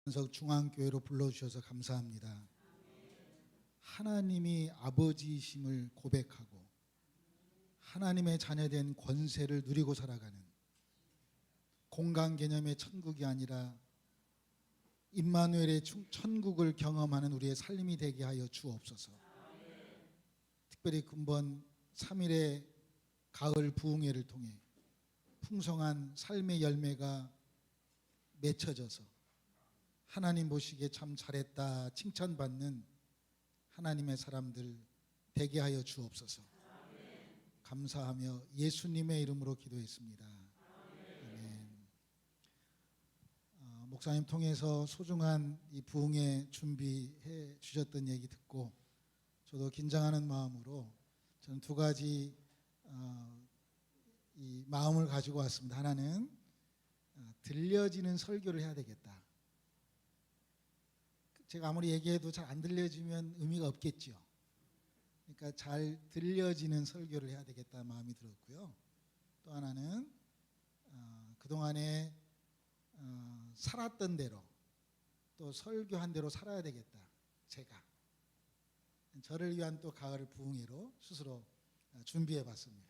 중앙교회로 불러주셔서 감사합니다. 하나님이 아버지이심을 고백하고 하나님의 자녀된 권세를 누리고 살아가는 공간 개념의 천국이 아니라 임마누엘의 천국을 경험하는 우리의 삶이 되게 하여 주옵소서. 특별히 금번 3일의 가을 부흥회를 통해 풍성한 삶의 열매가 맺혀져서 하나님 보시기에 참 잘했다 칭찬받는 하나님의 사람들 되게 하여 주옵소서. 감사하며 예수님의 이름으로 기도했습니다. 아멘. 목사님 통해서 소중한 이 부흥회 준비해 주셨던 얘기 듣고 저도 긴장하는 마음으로 저는 두 가지 이 마음을 가지고 왔습니다. 하나는 들려지는 설교를 해야 되겠다. 제가 아무리 얘기해도 잘 안 들려지면 의미가 없겠죠. 그러니까 잘 들려지는 설교를 해야 되겠다 마음이 들었고요. 또 하나는 그동안에 살았던 대로 또 설교한 대로 살아야 되겠다. 제가 저를 위한 또 가을 부흥회로 스스로 준비해 봤습니다.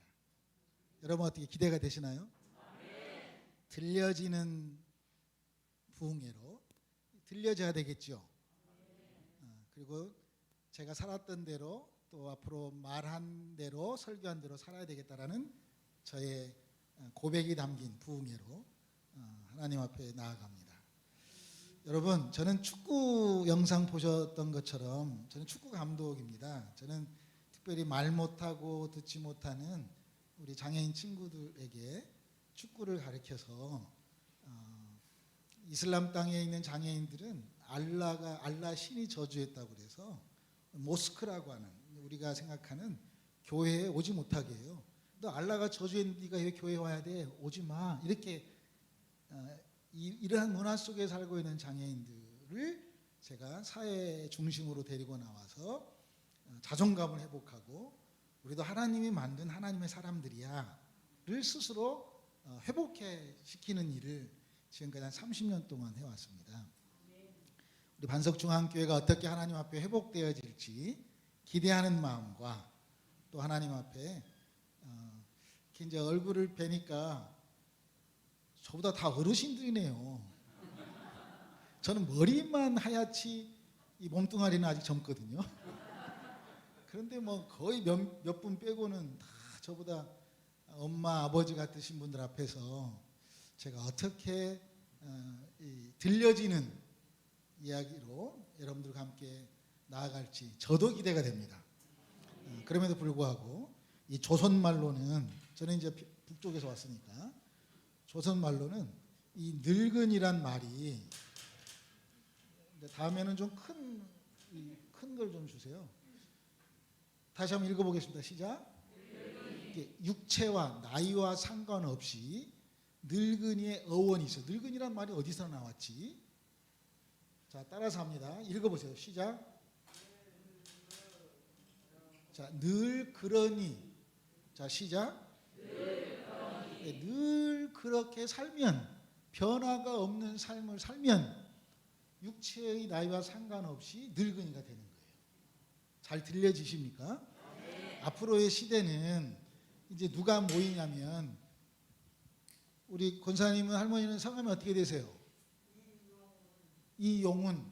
여러분 어떻게 기대가 되시나요? 들려지는 부흥회로 들려져야 되겠죠. 그리고 제가 살았던 대로 또 앞으로 말한 대로 설교한 대로 살아야 되겠다라는 저의 고백이 담긴 부흥회로 하나님 앞에 나아갑니다. 여러분, 저는 축구 영상 보셨던 것처럼 저는 축구 감독입니다. 저는 특별히 말 못하고 듣지 못하는 우리 장애인 친구들에게 축구를 가르쳐서 이슬람 땅에 있는 장애인들은 알라 신이 저주했다고 그래서 모스크라고 하는 우리가 생각하는 교회에 오지 못하게 해요. 너 알라가 저주했는데 네가 왜 교회에 와야 돼? 오지 마. 이렇게 이러한 문화 속에 살고 있는 장애인들을 제가 사회 중심으로 데리고 나와서 자존감을 회복하고 우리도 하나님이 만든 하나님의 사람들이야를 스스로 회복해 시키는 일을 지금까지 한 30년 동안 해왔습니다. 우리 반석중앙교회가 어떻게 하나님 앞에 회복되어질지 기대하는 마음과 또 하나님 앞에 이제 얼굴을 뵈니까 저보다 다 어르신들이네요. 저는 머리만 하얗지 이 몸뚱아리는 아직 젊거든요. 그런데 뭐 거의 몇 분 빼고는 다 저보다 엄마 아버지 같으신 분들 앞에서 제가 어떻게 들려지는 이야기로 여러분들과 함께 나아갈지 저도 기대가 됩니다. 그럼에도 불구하고 이 조선말로는 저는 이제 북쪽에서 왔으니까 조선말로는 이 늙은이란 말이 다음에는 좀 큰 걸 좀 주세요. 다시 한번 읽어보겠습니다. 시작. 육체와 나이와 상관없이 늙은이의 어원이 있어. 늙은이란 말이 어디서 나왔지? 자, 따라서 합니다. 읽어보세요. 시작. 자, 늘 그러니. 자, 시작. 네, 늘 그렇게 살면, 변화가 없는 삶을 살면 육체의 나이와 상관없이 늙은이가 되는 거예요. 잘 들려지십니까? 앞으로의 시대는 이제 누가 모이냐면 우리 권사님은 할머니는 성함이 어떻게 되세요? 이용훈.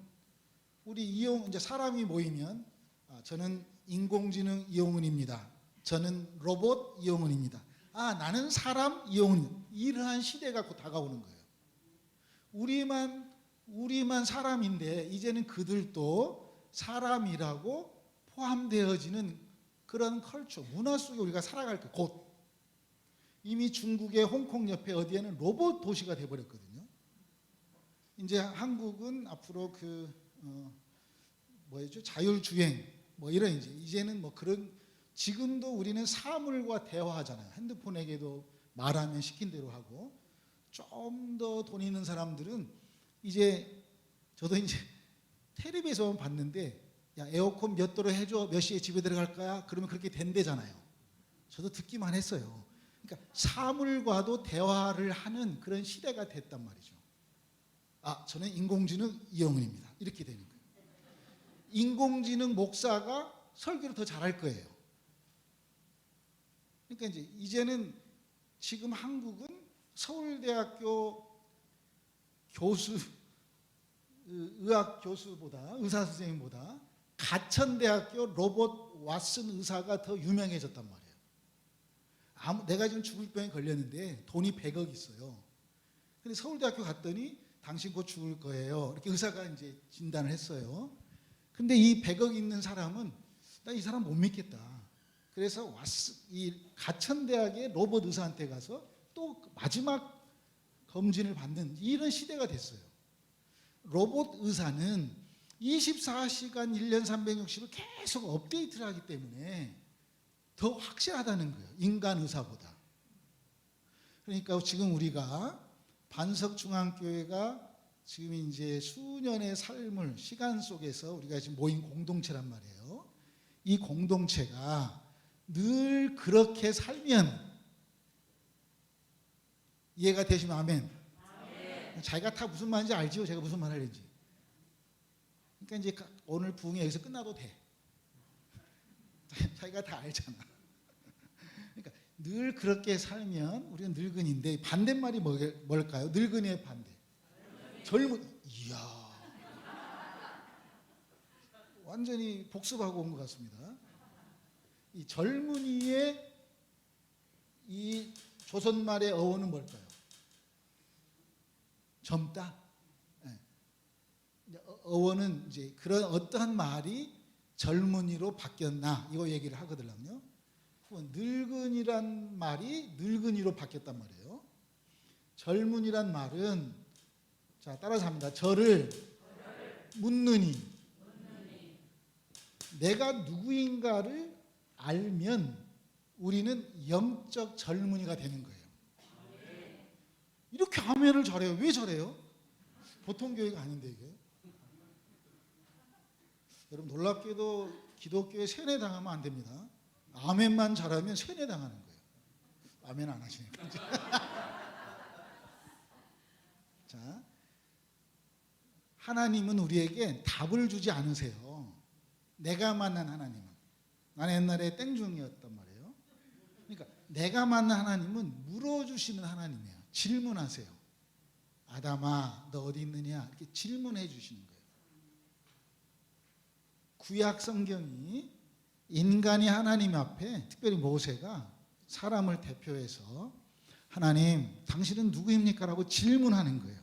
우리 이용 이제 사람이 모이면 저는 인공지능 이용훈입니다. 저는 로봇 이용훈입니다. 나는 사람 이용훈. 이러한 시대가 곧 다가오는 거예요. 우리만 사람인데 이제는 그들도 사람이라고 포함되어지는 그런 컬처, 문화 속에 우리가 살아갈 거 곧. 이미 중국의 홍콩 옆에 어디에는 로봇 도시가 돼버렸거든요. 이제 한국은 앞으로 자율주행 이런 이제는 그런 지금도 우리는 사물과 대화하잖아요. 핸드폰에게도 말하면 시킨 대로 하고 좀 더 돈 있는 사람들은 이제 저도 이제 텔레비에서 봤는데 야 에어컨 몇 도로 해줘 몇 시에 집에 들어갈 거야 그러면 그렇게 된대잖아요. 저도 듣기만 했어요. 그러니까 사물과도 대화를 하는 그런 시대가 됐단 말이죠. 저는 인공지능 이영은입니다. 이렇게 되는 거예요. 인공지능 목사가 설교를 더 잘할 거예요. 그러니까 이제는 지금 한국은 서울대학교 교수, 의학 교수보다, 의사 선생님보다 가천대학교 로봇 왓슨 의사가 더 유명해졌단 말이에요. 내가 지금 죽을 병에 걸렸는데 돈이 100억 있어요. 근데 서울대학교 갔더니 당신 곧 죽을 거예요. 이렇게 의사가 이제 진단을 했어요. 근데 이 100억 있는 사람은 나 이 사람 못 믿겠다. 그래서 이 가천대학의 로봇 의사한테 가서 또 마지막 검진을 받는 이런 시대가 됐어요. 로봇 의사는 24시간 1년 360일 계속 업데이트를 하기 때문에 더 확실하다는 거예요. 인간 의사보다. 그러니까 지금 우리가 반석중앙교회가 지금 이제 수년의 삶을 시간 속에서 우리가 지금 모인 공동체란 말이에요. 이 공동체가 늘 그렇게 살면 이해가 되시면 아멘. 자기가 다 무슨 말인지 알지요? 제가 무슨 말 하는지. 그러니까 이제 오늘 부흥이 여기서 끝나도 돼. 자기가 다 알잖아. 그러니까 늘 그렇게 살면 우리는 늙은이인데 반대말이 뭘까요? 늙은이의 반대. 젊은. 이야. 완전히 복습하고 온 것 같습니다. 이 젊은이의 이 조선말의 어원은 뭘까요? 젊다. 어원은 이제 그런 어떠한 말이 젊은이로 바뀌었나 이거 얘기를 하거든요. 늙은이란 말이 늙은이로 바뀌었단 말이에요. 젊은이란 말은 자 따라서 합니다. 저를 묻느니 내가 누구인가를 알면 우리는 영적 젊은이가 되는 거예요. 이렇게 아멘을 잘해요. 왜 잘해요? 보통 교회가 아닌데 이게. 여러분 놀랍게도 기독교에 세뇌당하면 안 됩니다. 아멘만 잘하면 세뇌당하는 거예요. 아멘 안 하시니까. 자, 하나님은 우리에게 답을 주지 않으세요. 내가 만난 하나님은. 나는 옛날에 땡중이었단 말이에요. 그러니까 내가 만난 하나님은 물어주시는 하나님이에요. 질문하세요. 아담아 너 어디 있느냐 이렇게 질문해 주시는 거예요. 구약 성경이 인간이 하나님 앞에 특별히 모세가 사람을 대표해서 하나님 당신은 누구입니까? 라고 질문하는 거예요.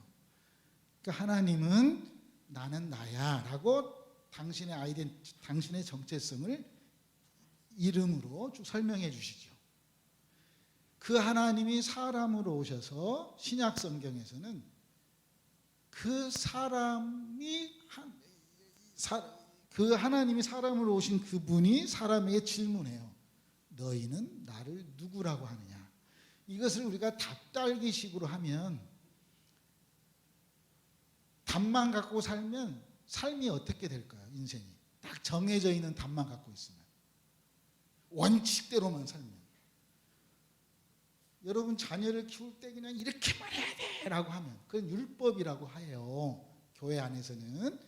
그러니까 하나님은 나는 나야 라고 당신의 정체성을 이름으로 쭉 설명해 주시죠. 그 하나님이 사람으로 오셔서 신약 성경에서는 그 하나님이 사람으로 오신 그분이 사람에게 질문해요. 너희는 나를 누구라고 하느냐. 이것을 우리가 답달기식으로 하면 답만 갖고 살면 삶이 어떻게 될까요? 인생이 딱 정해져 있는 답만 갖고 있으면 원칙대로만 살면 여러분 자녀를 키울 때 그냥 이렇게만 해야 돼 라고 하면 그건 율법이라고 해요. 교회 안에서는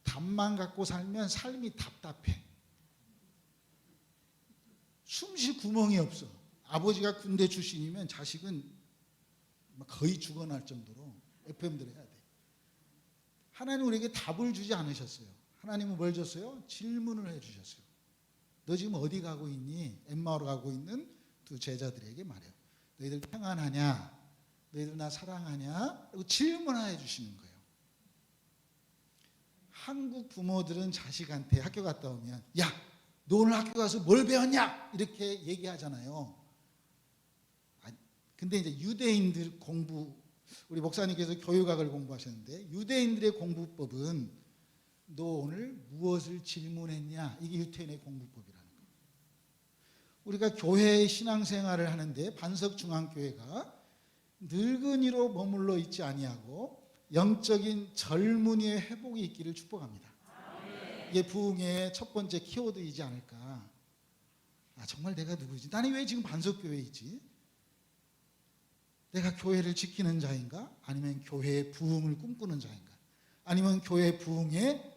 답만 갖고 살면 삶이 답답해. 숨쉴 구멍이 없어. 아버지가 군대 출신이면 자식은 거의 죽어날 정도로 FM대로 해야 돼. 하나님 우리에게 답을 주지 않으셨어요. 하나님은 뭘 줬어요? 질문을 해주셨어요. 너 지금 어디 가고 있니? 엠마오로 가고 있는 두 제자들에게 말해요. 너희들 평안하냐? 너희들 나 사랑하냐? 그리고 질문해 주시는 거예요. 한국 부모들은 자식한테 학교 갔다 오면 야, 너 오늘 학교 가서 뭘 배웠냐? 이렇게 얘기하잖아요. 근데 이제 유대인들 우리 목사님께서 교육학을 공부하셨는데 유대인들의 공부법은 너 오늘 무엇을 질문했냐? 이게 유태인의 공부법이라는 거예요. 우리가 교회의 신앙생활을 하는데 반석중앙교회가 늙은이로 머물러 있지 아니하고 영적인 젊은이의 회복이 있기를 축복합니다. 이게 부흥의 첫 번째 키워드이지 않을까. 정말 내가 누구지? 나는 왜 지금 반석교회에 있지? 내가 교회를 지키는 자인가? 아니면 교회의 부흥을 꿈꾸는 자인가? 아니면 교회 부흥의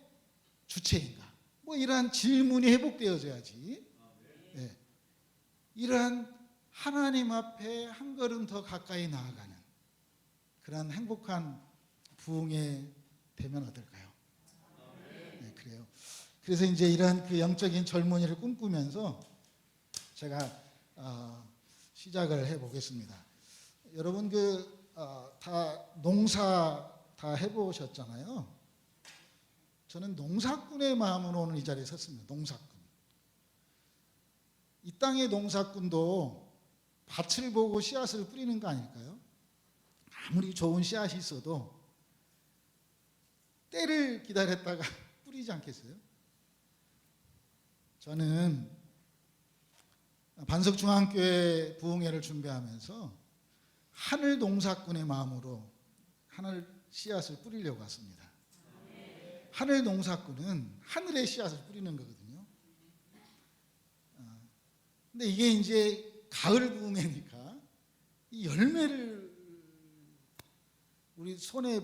주체인가? 뭐 이러한 질문이 회복되어져야지. 네. 이러한 하나님 앞에 한 걸음 더 가까이 나아가는 그런 행복한 부흥에 되면 어떨까요? 네, 그래요. 그래서 이제 이러한 그 영적인 젊은이를 꿈꾸면서 제가 시작을 해보겠습니다. 여러분 다 농사 다 해보셨잖아요. 저는 농사꾼의 마음으로 오늘 이 자리에 섰습니다. 농사꾼. 이 땅의 농사꾼도 밭을 보고 씨앗을 뿌리는 거 아닐까요? 아무리 좋은 씨앗이 있어도 때를 기다렸다가 뿌리지 않겠어요? 저는 반석중앙교회 부흥회를 준비하면서 하늘 농사꾼의 마음으로 하늘 씨앗을 뿌리려고 왔습니다. 하늘 농사꾼은 하늘의 씨앗을 뿌리는 거거든요. 근데 이게 이제 가을 부흥회니까 이 열매를 우리 손에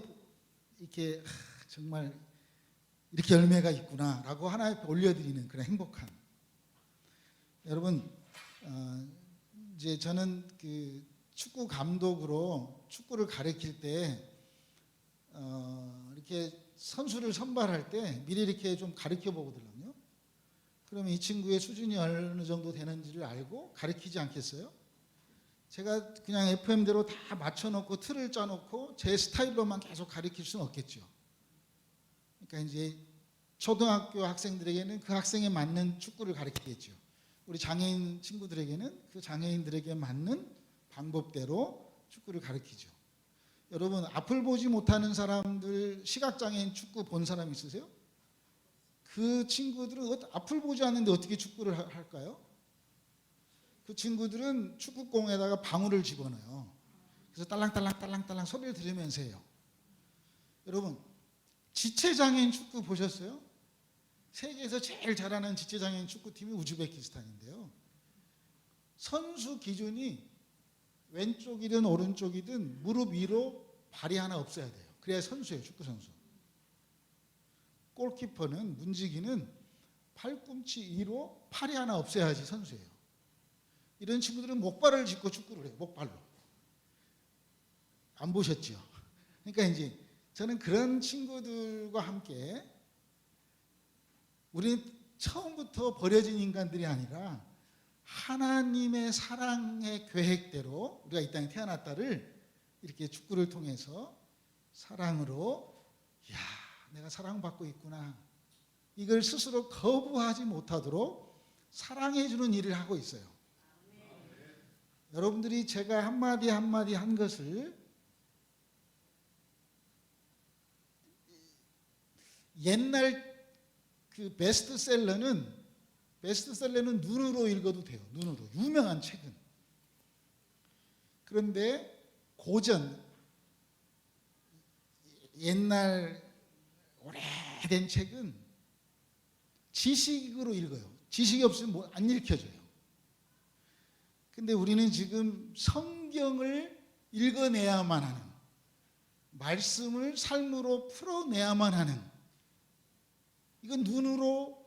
이렇게 정말 이렇게 열매가 있구나라고 하나님 앞에 올려드리는 그런 행복한. 여러분 이제 저는 그 축구 감독으로 축구를 가르칠 때 이렇게 선수를 선발할 때 미리 이렇게 좀 가르쳐 보거든요. 그러면 이 친구의 수준이 어느 정도 되는지를 알고 가르치지 않겠어요? 제가 그냥 FM대로 다 맞춰놓고 틀을 짜놓고 제 스타일로만 계속 가르칠 수는 없겠죠. 그러니까 이제 초등학교 학생들에게는 그 학생에 맞는 축구를 가르치겠죠. 우리 장애인 친구들에게는 그 장애인들에게 맞는 방법대로 축구를 가르치죠. 여러분 앞을 보지 못하는 사람들 시각장애인 축구 본 사람 있으세요? 그 친구들은 앞을 보지 않는데 어떻게 축구를 할까요? 그 친구들은 축구공에다가 방울을 집어넣어요. 그래서 딸랑딸랑 소리를 들으면서 해요. 여러분 지체장애인 축구 보셨어요? 세계에서 제일 잘하는 지체장애인 축구팀이 우즈베키스탄인데요. 선수 기준이 왼쪽이든 오른쪽이든 무릎 위로 발이 하나 없어야 돼요. 그래야 선수예요. 축구 선수. 골키퍼는 문지기는 팔꿈치 위로 팔이 하나 없어야지 선수예요. 이런 친구들은 목발을 짚고 축구를 해요. 목발로. 안 보셨죠? 그러니까 이제 저는 그런 친구들과 함께 우리는 처음부터 버려진 인간들이 아니라 하나님의 사랑의 계획대로 우리가 이 땅에 태어났다를 이렇게 축구를 통해서 사랑으로 야 내가 사랑받고 있구나 이걸 스스로 거부하지 못하도록 사랑해 주는 일을 하고 있어요. 여러분들이 제가 한마디 한마디 한 것을 옛날 그 베스트셀러는 눈으로 읽어도 돼요. 눈으로. 유명한 책은. 그런데 고전, 옛날 오래된 책은 지식으로 읽어요. 지식이 없으면 안 읽혀져요. 근데 우리는 지금 성경을 읽어내야만 하는, 말씀을 삶으로 풀어내야만 하는, 이건 눈으로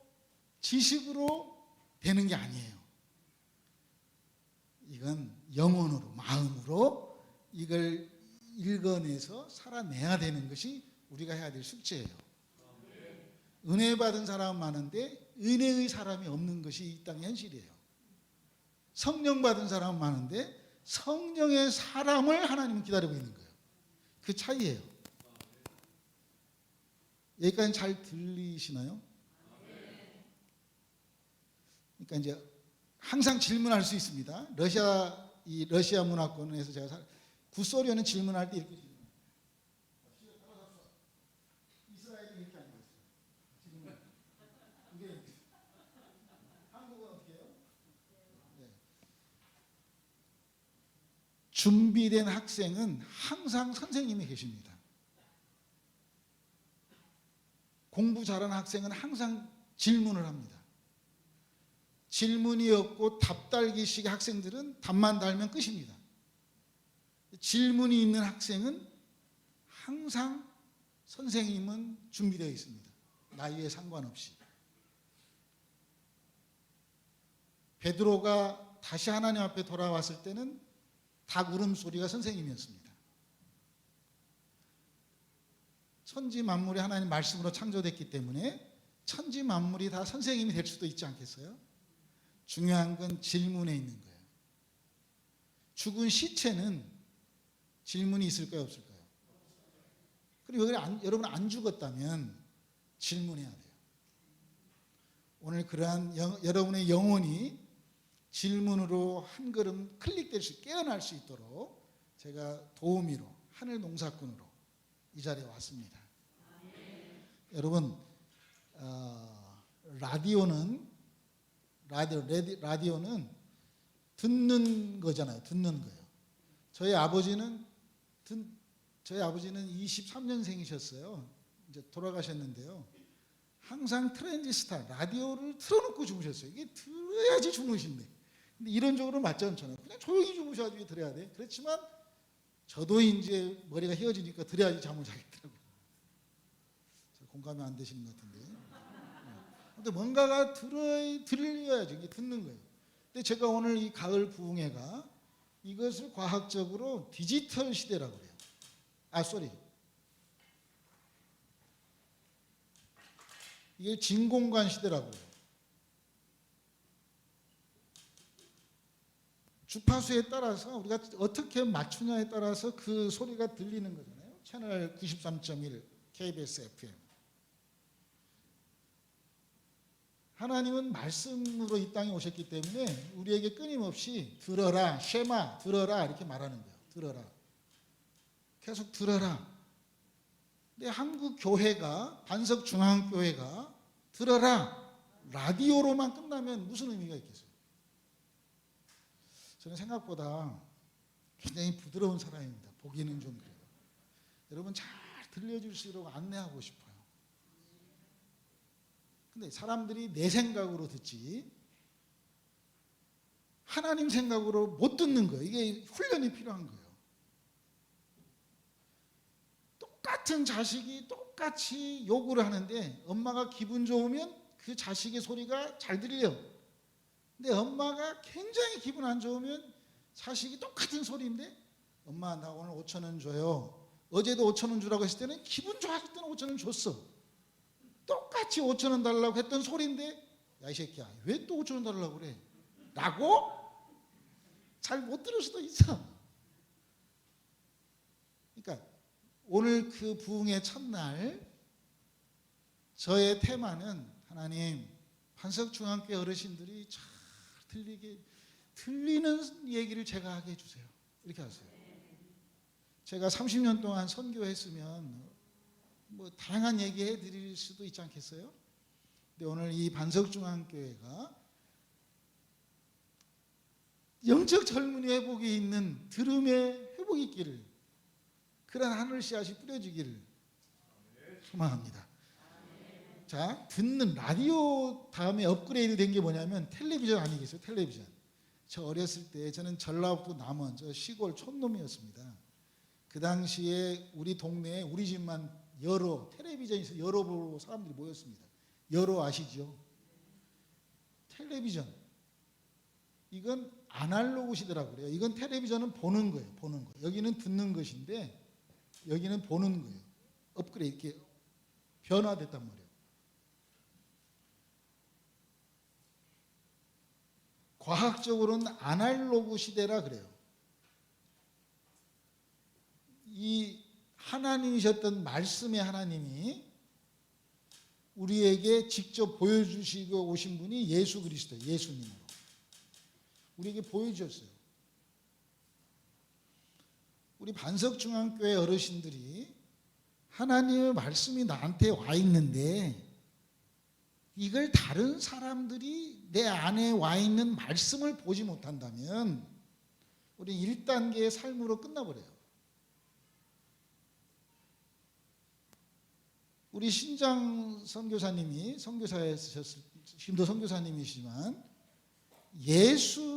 지식으로 되는 게 아니에요. 이건 영혼으로 마음으로 이걸 읽어내서 살아내야 되는 것이 우리가 해야 될 숙제예요. 은혜 받은 사람은 많은데 은혜의 사람이 없는 것이 이 땅의 현실이에요. 성령 받은 사람은 많은데 성령의 사람을 하나님은 기다리고 있는 거예요. 그 차이예요. 여기까지 잘 들리시나요? 그러니까 이제 항상 질문할 수 있습니다. 러시아 문화권에서 제가 구소련은 질문할 때 이렇게 질문해요. 이스라엘이 이렇게 앉아 있어요. 질문. 이게 한국은 어떻게 해요? 네. 준비된 학생은 항상 선생님이 계십니다. 공부 잘하는 학생은 항상 질문을 합니다. 질문이 없고 답 달기식 학생들은 답만 달면 끝입니다. 질문이 있는 학생은 항상 선생님은 준비되어 있습니다. 나이에 상관없이. 베드로가 다시 하나님 앞에 돌아왔을 때는 닭 울음소리가 선생님이었습니다. 천지 만물이 하나님 말씀으로 창조됐기 때문에 천지 만물이 다 선생님이 될 수도 있지 않겠어요? 중요한 건 질문에 있는 거예요. 죽은 시체는 질문이 있을까요, 없을까요? 그리고 여러분 안 죽었다면 질문해야 돼요. 오늘 그러한 여러분의 영혼이 질문으로 한 걸음 클릭될 수, 깨어날 수 있도록 제가 도우미로, 하늘 농사꾼으로 이 자리에 왔습니다. 여러분, 라디오는 듣는 거잖아요. 듣는 거예요. 저희 아버지는 23년생이셨어요. 이제 돌아가셨는데요. 항상 트랜지스타 라디오를 틀어놓고 주무셨어요. 이게 들어야지 주무신대. 근데 이론적으로 맞지 않잖아요. 그냥 조용히 주무셔야지 들어야 돼. 그렇지만 저도 이제 머리가 헤어지니까 들어야지 잠을 자겠더라고요. 공감이 안 되시는 것 같은데. 근데 뭔가가 들려야지. 이게 듣는 거예요. 근데 제가 오늘 이 가을 부흥회가 이것을 과학적으로 디지털 시대라고 그래요. 이게 진공관 시대라고 해요. 주파수에 따라서 우리가 어떻게 맞추냐에 따라서 그 소리가 들리는 거잖아요. 채널 93.1 KBS FM. 하나님은 말씀으로 이 땅에 오셨기 때문에 우리에게 끊임없이 들어라, 쉐마, 들어라 이렇게 말하는 거예요. 들어라. 계속 들어라. 근데 한국 교회가, 반석중앙교회가 들어라, 라디오로만 끝나면 무슨 의미가 있겠어요? 저는 생각보다 굉장히 부드러운 사람입니다. 보기는 좀 그래요. 여러분 잘 들려줄 수 있도록 안내하고 싶어요. 근데 사람들이 내 생각으로 듣지 하나님 생각으로 못 듣는 거예요. 이게 훈련이 필요한 거예요. 똑같은 자식이 똑같이 요구를 하는데 엄마가 기분 좋으면 그 자식의 소리가 잘 들려. 근데 엄마가 굉장히 기분 안 좋으면 자식이 똑같은 소리인데 엄마 나 오늘 5,000원 줘요. 어제도 5,000원 주라고 했을 때는 기분 좋았을 때는 5,000원 줬어. 똑같이 5,000원 달라고 했던 소리인데 야 이 새끼야 왜 또 5,000원 달라고 그래? 라고 잘 못 들을 수도 있어. 그러니까 오늘 그 부흥의 첫날 저의 테마는 하나님 반석중앙교회 어르신들이 잘 들리는 얘기를 제가 하게 해주세요. 이렇게 하세요. 제가 30년 동안 선교했으면 뭐 다양한 얘기 해드릴 수도 있지 않겠어요? 근데 오늘 이 반석중앙교회가 영적 젊은이 회복이 있는 들음의 회복이 있기를, 그런 하늘 씨앗이 뿌려지기를 소망합니다. 자, 듣는 라디오 다음에 업그레이드 된 게 뭐냐면 텔레비전 아니겠어요? 텔레비전. 저 어렸을 때 저는 전라북도 남원 저 시골 촌놈이었습니다. 그 당시에 우리 동네에 우리 집만 여러 텔레비전이 있어요. 여러 보고 사람들이 모였습니다. 여러 아시죠? 텔레비전. 이건 아날로그 시대라고 그래요. 이건 텔레비전은 보는 거예요. 보는 거. 여기는 듣는 것인데 여기는 보는 거예요. 업그레이드 이렇게 변화됐단 말이에요. 과학적으로는 아날로그 시대라 그래요. 이 하나님이셨던 말씀의 하나님이 우리에게 직접 보여주시고 오신 분이 예수 그리스도, 예수님으로 우리에게 보여주셨어요. 우리 반석중앙교회 어르신들이 하나님의 말씀이 나한테 와 있는데 이걸 다른 사람들이 내 안에 와 있는 말씀을 보지 못한다면 우리 1단계의 삶으로 끝나버려요. 우리 신장 선교사님이 선교사였을, 지금도 선교사님이시지만 예수님을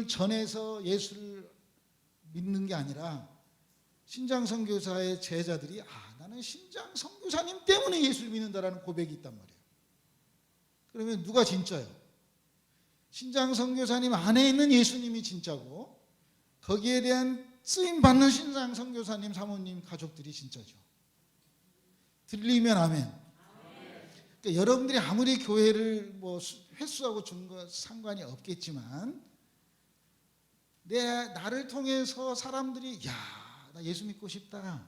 전해서 예수를 믿는 게 아니라 신장 선교사의 제자들이 나는 신장 선교사님 때문에 예수를 믿는다라는 고백이 있단 말이에요. 그러면 누가 진짜예요? 신장 선교사님 안에 있는 예수님이 진짜고 거기에 대한 쓰임 받는 신장 선교사님 사모님 가족들이 진짜죠. 들리면 아멘. 그러니까 여러분들이 아무리 교회를 뭐 횟수하고 준 거 상관이 없겠지만 나를 통해서 사람들이 나 예수 믿고 싶다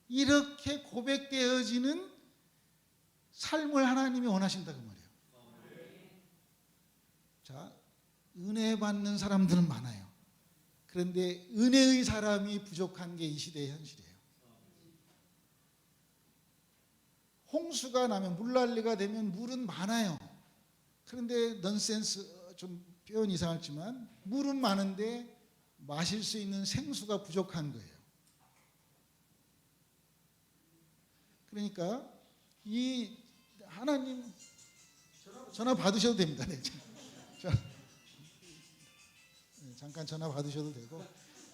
이렇게 고백되어지는 삶을 하나님이 원하신다 그 말이에요. 자, 은혜 받는 사람들은 많아요. 그런데 은혜의 사람이 부족한 게 이 시대의 현실이에요. 홍수가 나면 물난리가 되면 물은 많아요. 그런데 넌센스 좀 표현 이상하지만 물은 많은데 마실 수 있는 생수가 부족한 거예요. 그러니까 이 하나님 전화 받으셔도 됩니다. 네. 잠깐 전화 받으셔도 되고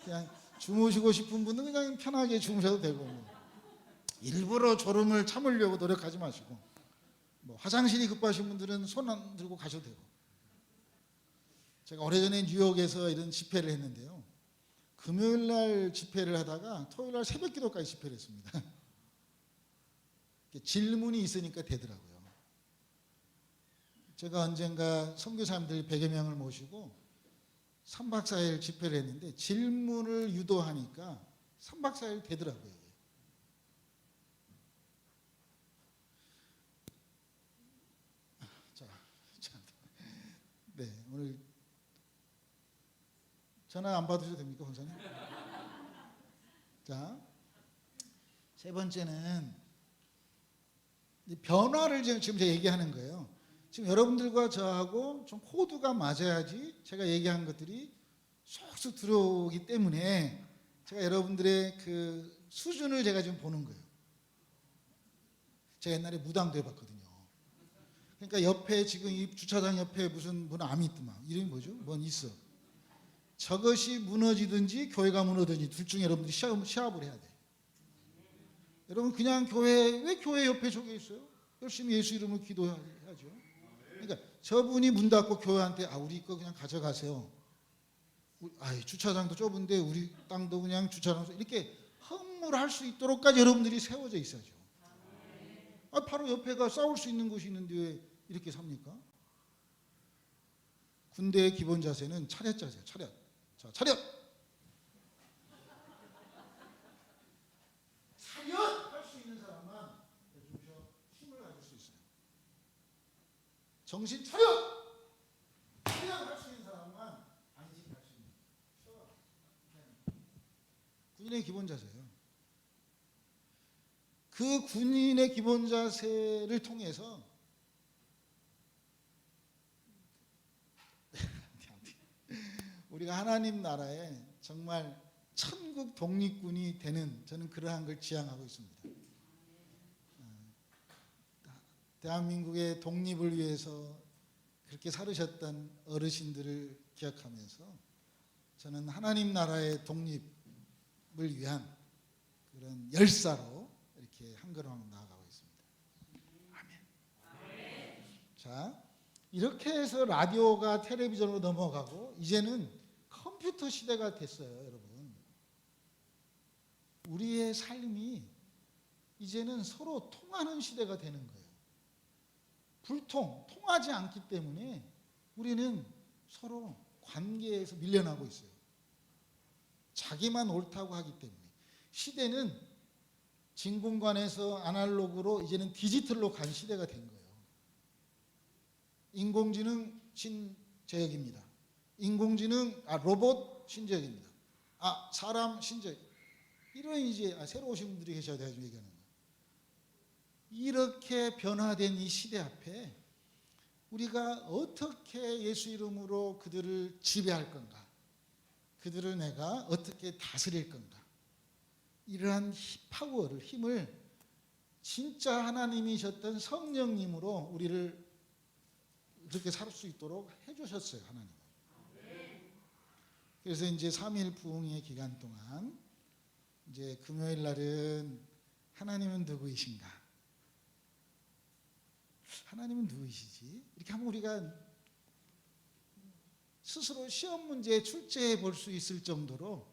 그냥 주무시고 싶은 분은 그냥 편하게 주무셔도 되고 일부러 졸음을 참으려고 노력하지 마시고 뭐 화장실이 급하신 분들은 손 안 들고 가셔도 되고. 제가 오래전에 뉴욕에서 이런 집회를 했는데요. 금요일 날 집회를 하다가 토요일 날 새벽 기도까지 집회를 했습니다. 질문이 있으니까 되더라고요. 제가 언젠가 선교사님들 100여 명을 모시고 3박 4일 집회를 했는데 질문을 유도하니까 3박 4일 되더라고요. 네, 오늘 전화 안 받으셔도 됩니까, 권사님? 자, 세 번째는 변화를 지금 제가 얘기하는 거예요. 지금 여러분들과 저하고 좀 코드가 맞아야지 제가 얘기한 것들이 쏙쏙 들어오기 때문에 제가 여러분들의 그 수준을 제가 지금 보는 거예요. 제가 옛날에 무당도 해봤거든요. 그러니까 옆에 지금 이 주차장 옆에 무슨 암이 있더만. 이름이 뭐죠? 뭔 있어. 저것이 무너지든지 교회가 무너지든지 둘 중에 여러분들이 시합을 해야 돼. 여러분 그냥 왜 교회 옆에 저게 있어요? 열심히 예수 이름으로 기도해야죠. 그러니까 저분이 문 닫고 교회한테 우리 거 그냥 가져가세요. 주차장도 좁은데 우리 땅도 그냥 주차장에서 이렇게 헌물할 수 있도록까지 여러분들이 세워져 있어야죠. 바로 옆에가 싸울 수 있는 곳이 있는데 왜 이렇게 삽니까? 군대의 기본 자세는 차렷 자세예요. 차렷. 자, 차렷. 차렷 할 수 있는 사람만 힘을 가질 수 있어요. 정신 차렷. 차렷 할 수 있는 사람만 안식할 수 있는. 군인의 기본 자세예요. 그 군인의 기본 자세를 통해서 우리가 하나님 나라에 정말 천국 독립군이 되는 저는 그러한 걸 지향하고 있습니다. 대한민국의 독립을 위해서 그렇게 살으셨던 어르신들을 기억하면서 저는 하나님 나라의 독립을 위한 그런 열사로 이렇게 한 걸음 나아가고 있습니다. 아멘. 자, 이렇게 해서 라디오가 텔레비전으로 넘어가고 이제는 컴퓨터 시대가 됐어요, 여러분. 우리의 삶이 이제는 서로 통하는 시대가 되는 거예요. 통하지 않기 때문에 우리는 서로 관계에서 밀려나고 있어요. 자기만 옳다고 하기 때문에. 시대는 진공관에서 아날로그로 이제는 디지털로 간 시대가 된 거예요. 인공지능 신제역입니다. 로봇 신제역입니다. 사람 신제역. 이런 이제 새로 오신 분들이 계셔야 돼요. 얘기하는 거예요. 이렇게 변화된 이 시대 앞에 우리가 어떻게 예수 이름으로 그들을 지배할 건가? 그들을 내가 어떻게 다스릴 건가? 이러한 힘을 진짜 하나님이셨던 성령님으로 우리를 이렇게 살 수 있도록 해주셨어요. 하나님. 그래서 이제 3일 부흥의 기간 동안 이제 금요일 날은 하나님은 누구이신가? 하나님은 누구이시지? 이렇게 하면 우리가 스스로 시험 문제에 출제해 볼 수 있을 정도로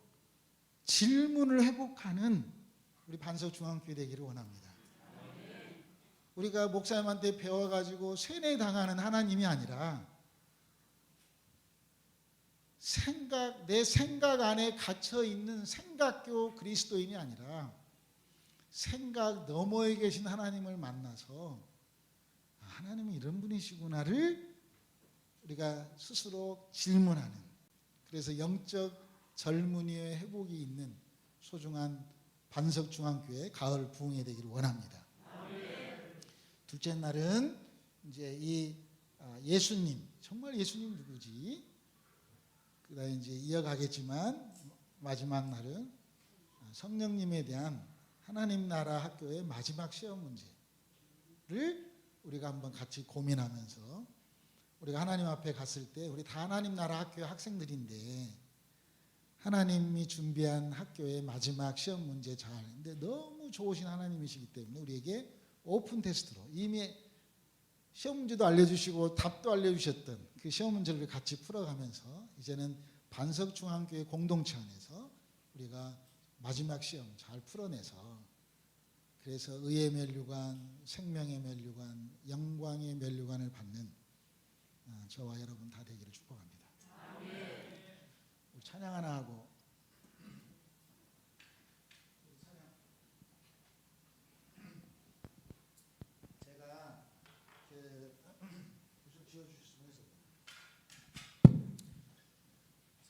질문을 회복하는 우리 반석중앙교회 되기를 원합니다. 우리가 목사님한테 배워가지고 세뇌당하는 하나님이 아니라 내 생각 안에 갇혀있는 생각교 그리스도인이 아니라 생각 너머에 계신 하나님을 만나서 하나님은 이런 분이시구나를 우리가 스스로 질문하는, 그래서 영적 젊은이의 회복이 있는 소중한 반석중앙교회 가을 부흥회 되기를 원합니다. 둘째 날은 이제 이 예수님, 정말 예수님 누구지? 그다음에 이제 이어가겠지만 마지막 날은 성령님에 대한 하나님 나라 학교의 마지막 시험 문제를 우리가 한번 같이 고민하면서, 우리가 하나님 앞에 갔을 때 우리 다 하나님 나라 학교의 학생들인데 하나님이 준비한 학교의 마지막 시험 문제 잘, 근데 너무 좋으신 하나님이시기 때문에 우리에게 오픈 테스트로 이미 시험 문제도 알려주시고 답도 알려주셨던 그 시험 문제를 같이 풀어가면서 이제는 반석중앙교회 공동체 안에서 우리가 마지막 시험 잘 풀어내서, 그래서 의의 면류관, 생명의 면류관, 영광의 면류관을 받는 저와 여러분 다 되기를 축복합니다. 우리 찬양 하나 하고 제가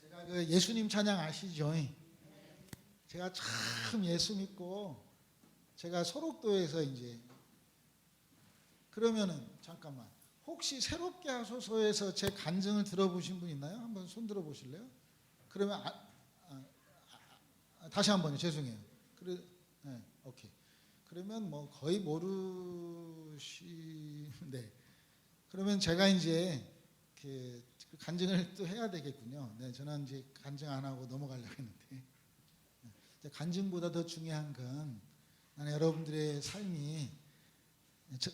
제가 그 예수님 찬양 아시죠? 제가 참 예수 믿고 제가 소록도에서 이제, 그러면은 잠깐만, 혹시 새롭게 하소서에서 제 간증을 들어보신 분 있나요? 한번 손 들어 보실래요? 그러면 다시 한번요. 죄송해요. 네, 오케이. 그러면 뭐 거의 모르시네. 그러면 제가 이제 그 간증을 또 해야 되겠군요. 네, 저는 이제 간증 안 하고 넘어가려고 했는데, 간증보다 더 중요한 건 나는 여러분들의 삶이,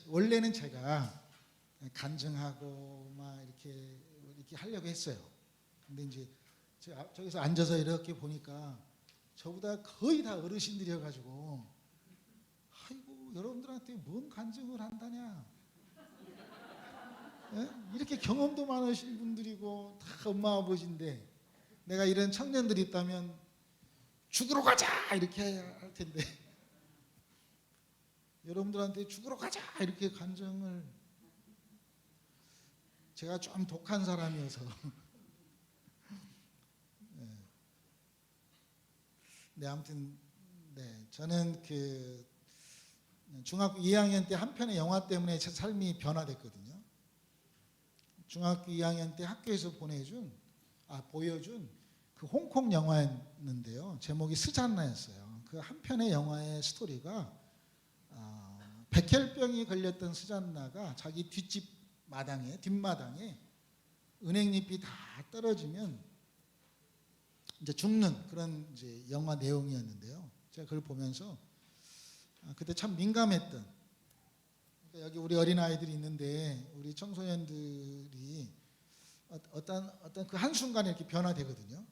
원래는 제가 간증하고 막 이렇게 하려고 했어요. 근데 이제 제가 저기서 앉아서 이렇게 보니까 저보다 거의 다 어르신들이어가지고, 아이고 여러분들한테 뭔 간증을 한다냐, 이렇게 경험도 많으신 분들이고 다 엄마 아버지인데, 내가 이런 청년들이 있다면 죽으러 가자 이렇게 해야 할 텐데, 여러분들한테 죽으러 가자 이렇게 간증을, 제가 좀 독한 사람이어서 네, 아무튼 네, 저는 그 중학교 2학년 때 한 편의 영화 때문에 제 삶이 변화됐거든요. 중학교 2학년 때 학교에서 보여준 그 홍콩 영화였는데요. 제목이 스잔나였어요. 그 한 편의 영화의 스토리가 백혈병이 걸렸던 스잔나가 자기 뒷마당에 은행잎이 다 떨어지면 이제 죽는 그런 이제 영화 내용이었는데요. 제가 그걸 보면서 그때 참 민감했던, 그러니까 여기 우리 어린 아이들이 있는데 우리 청소년들이 어떤 그 한순간에 이렇게 변화되거든요.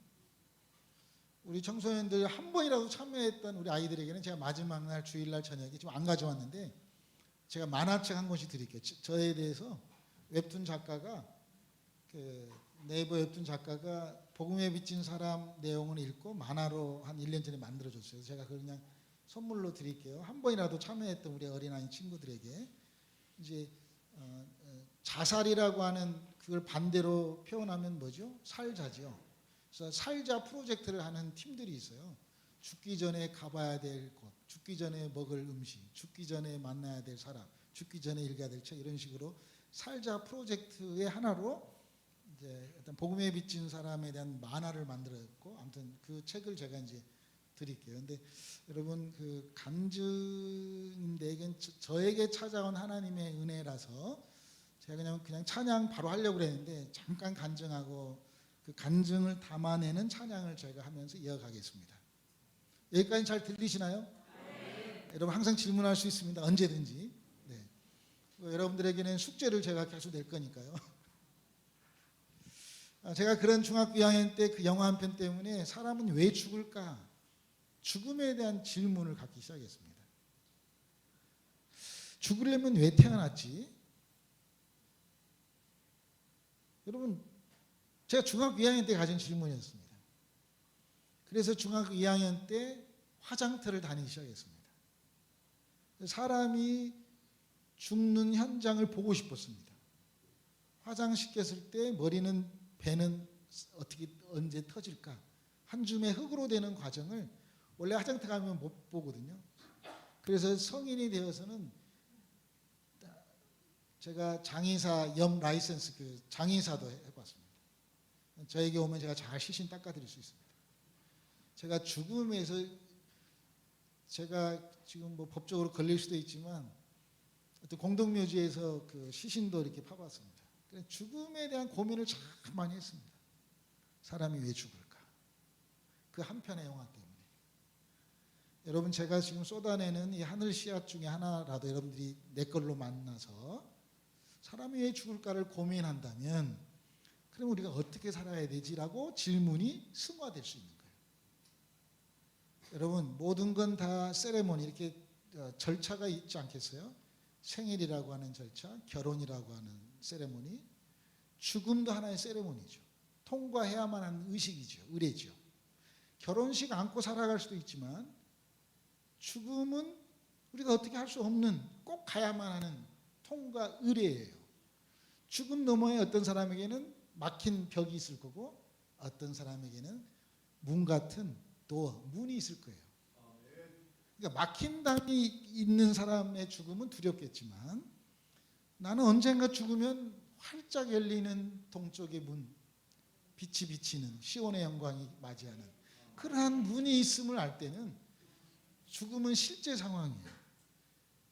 우리 청소년들 한 번이라도 참여했던 우리 아이들에게는 제가 마지막 날 주일날 저녁에 지금 안 가져왔는데 제가 만화책 한 권씩 드릴게요. 저에 대해서 웹툰 작가가, 그 네이버 웹툰 작가가 복음에 비친 사람 내용을 읽고 만화로 한 1년 전에 만들어줬어요. 제가 그걸 그냥 선물로 드릴게요. 한 번이라도 참여했던 우리 어린아이 친구들에게. 이제 자살이라고 하는 그걸 반대로 표현하면 뭐죠? 살자죠. 그래서 살자 프로젝트를 하는 팀들이 있어요. 죽기 전에 가봐야 될 곳, 죽기 전에 먹을 음식, 죽기 전에 만나야 될 사람, 죽기 전에 읽어야 될 책, 이런 식으로 살자 프로젝트의 하나로 이제 어떤 복음에 비친 사람에 대한 만화를 만들었고, 아무튼 그 책을 제가 이제 드릴게요. 근데 여러분, 그 간증인데 저에게 찾아온 하나님의 은혜라서 제가 그냥 찬양 바로 하려고 그랬는데 잠깐 간증하고 그 간증을 담아내는 찬양을 저희가 하면서 이어가겠습니다. 여기까지 잘 들리시나요? 네. 여러분 항상 질문할 수 있습니다. 언제든지. 네. 여러분들에게는 숙제를 제가 계속 낼 거니까요. 제가 그런 중학교 2학년 때 그 영화 한 편 때문에 사람은 왜 죽을까? 죽음에 대한 질문을 갖기 시작했습니다. 죽으려면 왜 태어났지? 여러분, 제가 중학교 2학년 때 가진 질문이었습니다. 그래서 중학교 2학년 때 화장터를 다니기 시작했습니다. 사람이 죽는 현장을 보고 싶었습니다. 화장시켰을 때 머리는 배는 어떻게 언제 터질까? 한 줌의 흙으로 되는 과정을 원래 화장터 가면 못 보거든요. 그래서 성인이 되어서는 제가 장의사 염 라이센스 그 장의사도 해봤습니다. 저에게 오면 제가 잘 시신 닦아드릴 수 있습니다. 제가 죽음에서 제가 지금 뭐 법적으로 걸릴 수도 있지만 어떤 공동묘지에서 그 시신도 이렇게 파봤습니다. 죽음에 대한 고민을 참 많이 했습니다. 사람이 왜 죽을까? 그 한 편의 영화 때문에. 여러분 제가 지금 쏟아내는 이 하늘 씨앗 중에 하나라도 여러분들이 내 걸로 만나서 사람이 왜 죽을까를 고민한다면 그럼 우리가 어떻게 살아야 되지라고 질문이 승화될 수 있는 거예요. 여러분 모든 건 다 세레모니 이렇게 절차가 있지 않겠어요? 생일이라고 하는 절차, 결혼이라고 하는 세레모니, 죽음도 하나의 세레모니죠. 통과해야만 하는 의식이죠. 의례죠. 결혼식 안고 살아갈 수도 있지만 죽음은 우리가 어떻게 할 수 없는 꼭 가야만 하는 통과 의례예요. 죽음 너머에 어떤 사람에게는 막힌 벽이 있을 거고 어떤 사람에게는 문 같은 문이 있을 거예요. 그러니까 막힌 땅이 있는 사람의 죽음은 두렵겠지만 나는 언젠가 죽으면 활짝 열리는 동쪽의 문, 빛이 비치는 시온의 영광이 맞이하는 그러한 문이 있음을 알 때는 죽음은 실제 상황이에요.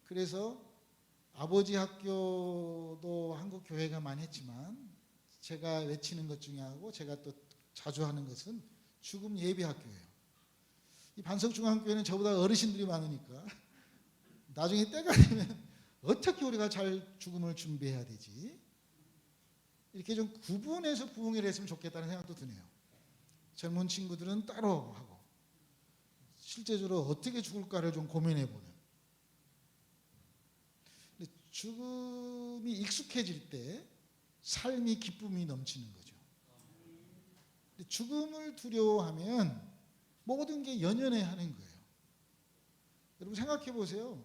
그래서 아버지 학교도 한국 교회가 많이 했지만 제가 외치는 것 중에 하고 제가 또 자주 하는 것은 죽음 예배 학교예요. 이 반석중앙교회는 저보다 어르신들이 많으니까 나중에 때가 되면 어떻게 우리가 잘 죽음을 준비해야 되지? 이렇게 좀 구분해서 부흥회를 했으면 좋겠다는 생각도 드네요. 젊은 친구들은 따로 하고 실제적으로 어떻게 죽을까를 좀 고민해보는. 죽음이 익숙해질 때 삶이 기쁨이 넘치는 거죠. 죽음을 두려워하면 모든 게 연연해하는 거예요. 여러분 생각해 보세요.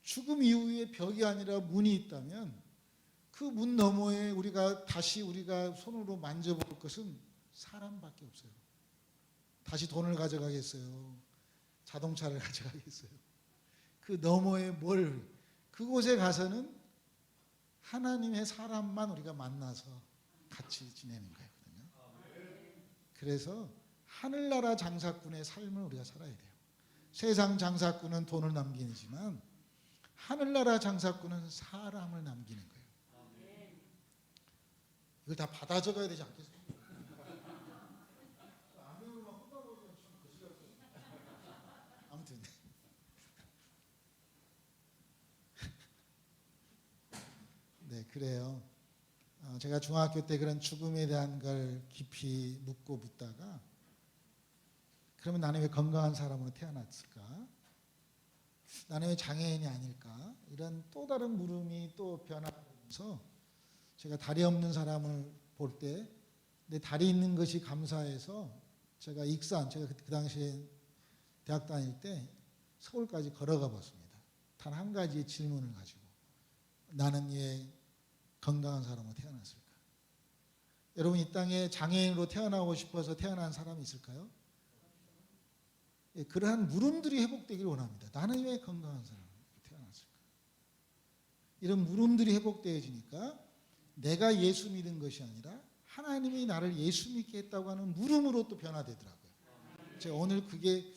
죽음 이후에 벽이 아니라 문이 있다면 그 문 너머에 우리가 손으로 만져볼 것은 사람밖에 없어요. 다시 돈을 가져가겠어요. 자동차를 가져가겠어요. 그 너머에 그곳에 가서는 하나님의 사람만 우리가 만나서 같이 지내는 거거든요. 그래서 하늘나라 장사꾼의 삶을 우리가 살아야 돼요. 세상 장사꾼은 돈을 남기지만 하늘나라 장사꾼은 사람을 남기는 거예요. 이걸 다 받아 적어야 되지 않겠어요? 아무튼 네 그래요. 제가 중학교 때 그런 죽음에 대한 걸 깊이 묻다가 그러면 나는 왜 건강한 사람으로 태어났을까? 나는 왜 장애인이 아닐까? 이런 또 다른 물음이 또 변하면서 제가 다리 없는 사람을 볼 때 내 다리 있는 것이 감사해서 제가 제가 그 당시에 대학 다닐 때 서울까지 걸어가 봤습니다. 단 한 가지의 질문을 가지고 나는 왜 건강한 사람으로 태어났을까? 여러분 이 땅에 장애인으로 태어나고 싶어서 태어난 사람이 있을까요? 그러한 물음들이 회복되기를 원합니다. 나는 왜 건강한 사람으로 태어났을까? 이런 물음들이 회복되어지니까 내가 예수 믿은 것이 아니라 하나님이 나를 예수 믿게 했다고 하는 물음으로 또 변화되더라고요. 제가 오늘 그게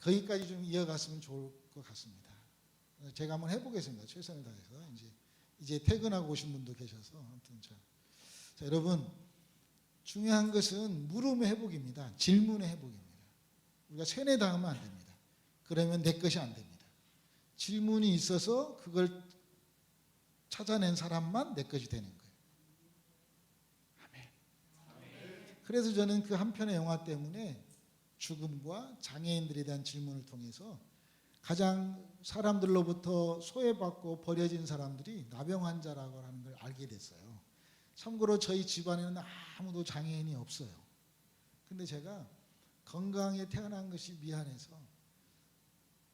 거기까지 좀 이어갔으면 좋을 것 같습니다. 제가 한번 해보겠습니다. 최선을 다해서 이제 퇴근하고 오신 분도 계셔서 아무튼 자 여러분 중요한 것은 물음의 회복입니다. 질문의 회복입니다. 우리가 세뇌당하면 안 됩니다. 그러면 내 것이 안 됩니다. 질문이 있어서 그걸 찾아낸 사람만 내 것이 되는 거예요. 아멘. 그래서 저는 그 한 편의 영화 때문에 죽음과 장애인들에 대한 질문을 통해서 가장 사람들로부터 소외받고 버려진 사람들이 나병 환자라고 하는 걸 알게 됐어요. 참고로 저희 집안에는 아무도 장애인이 없어요. 근데 제가 건강에 태어난 것이 미안해서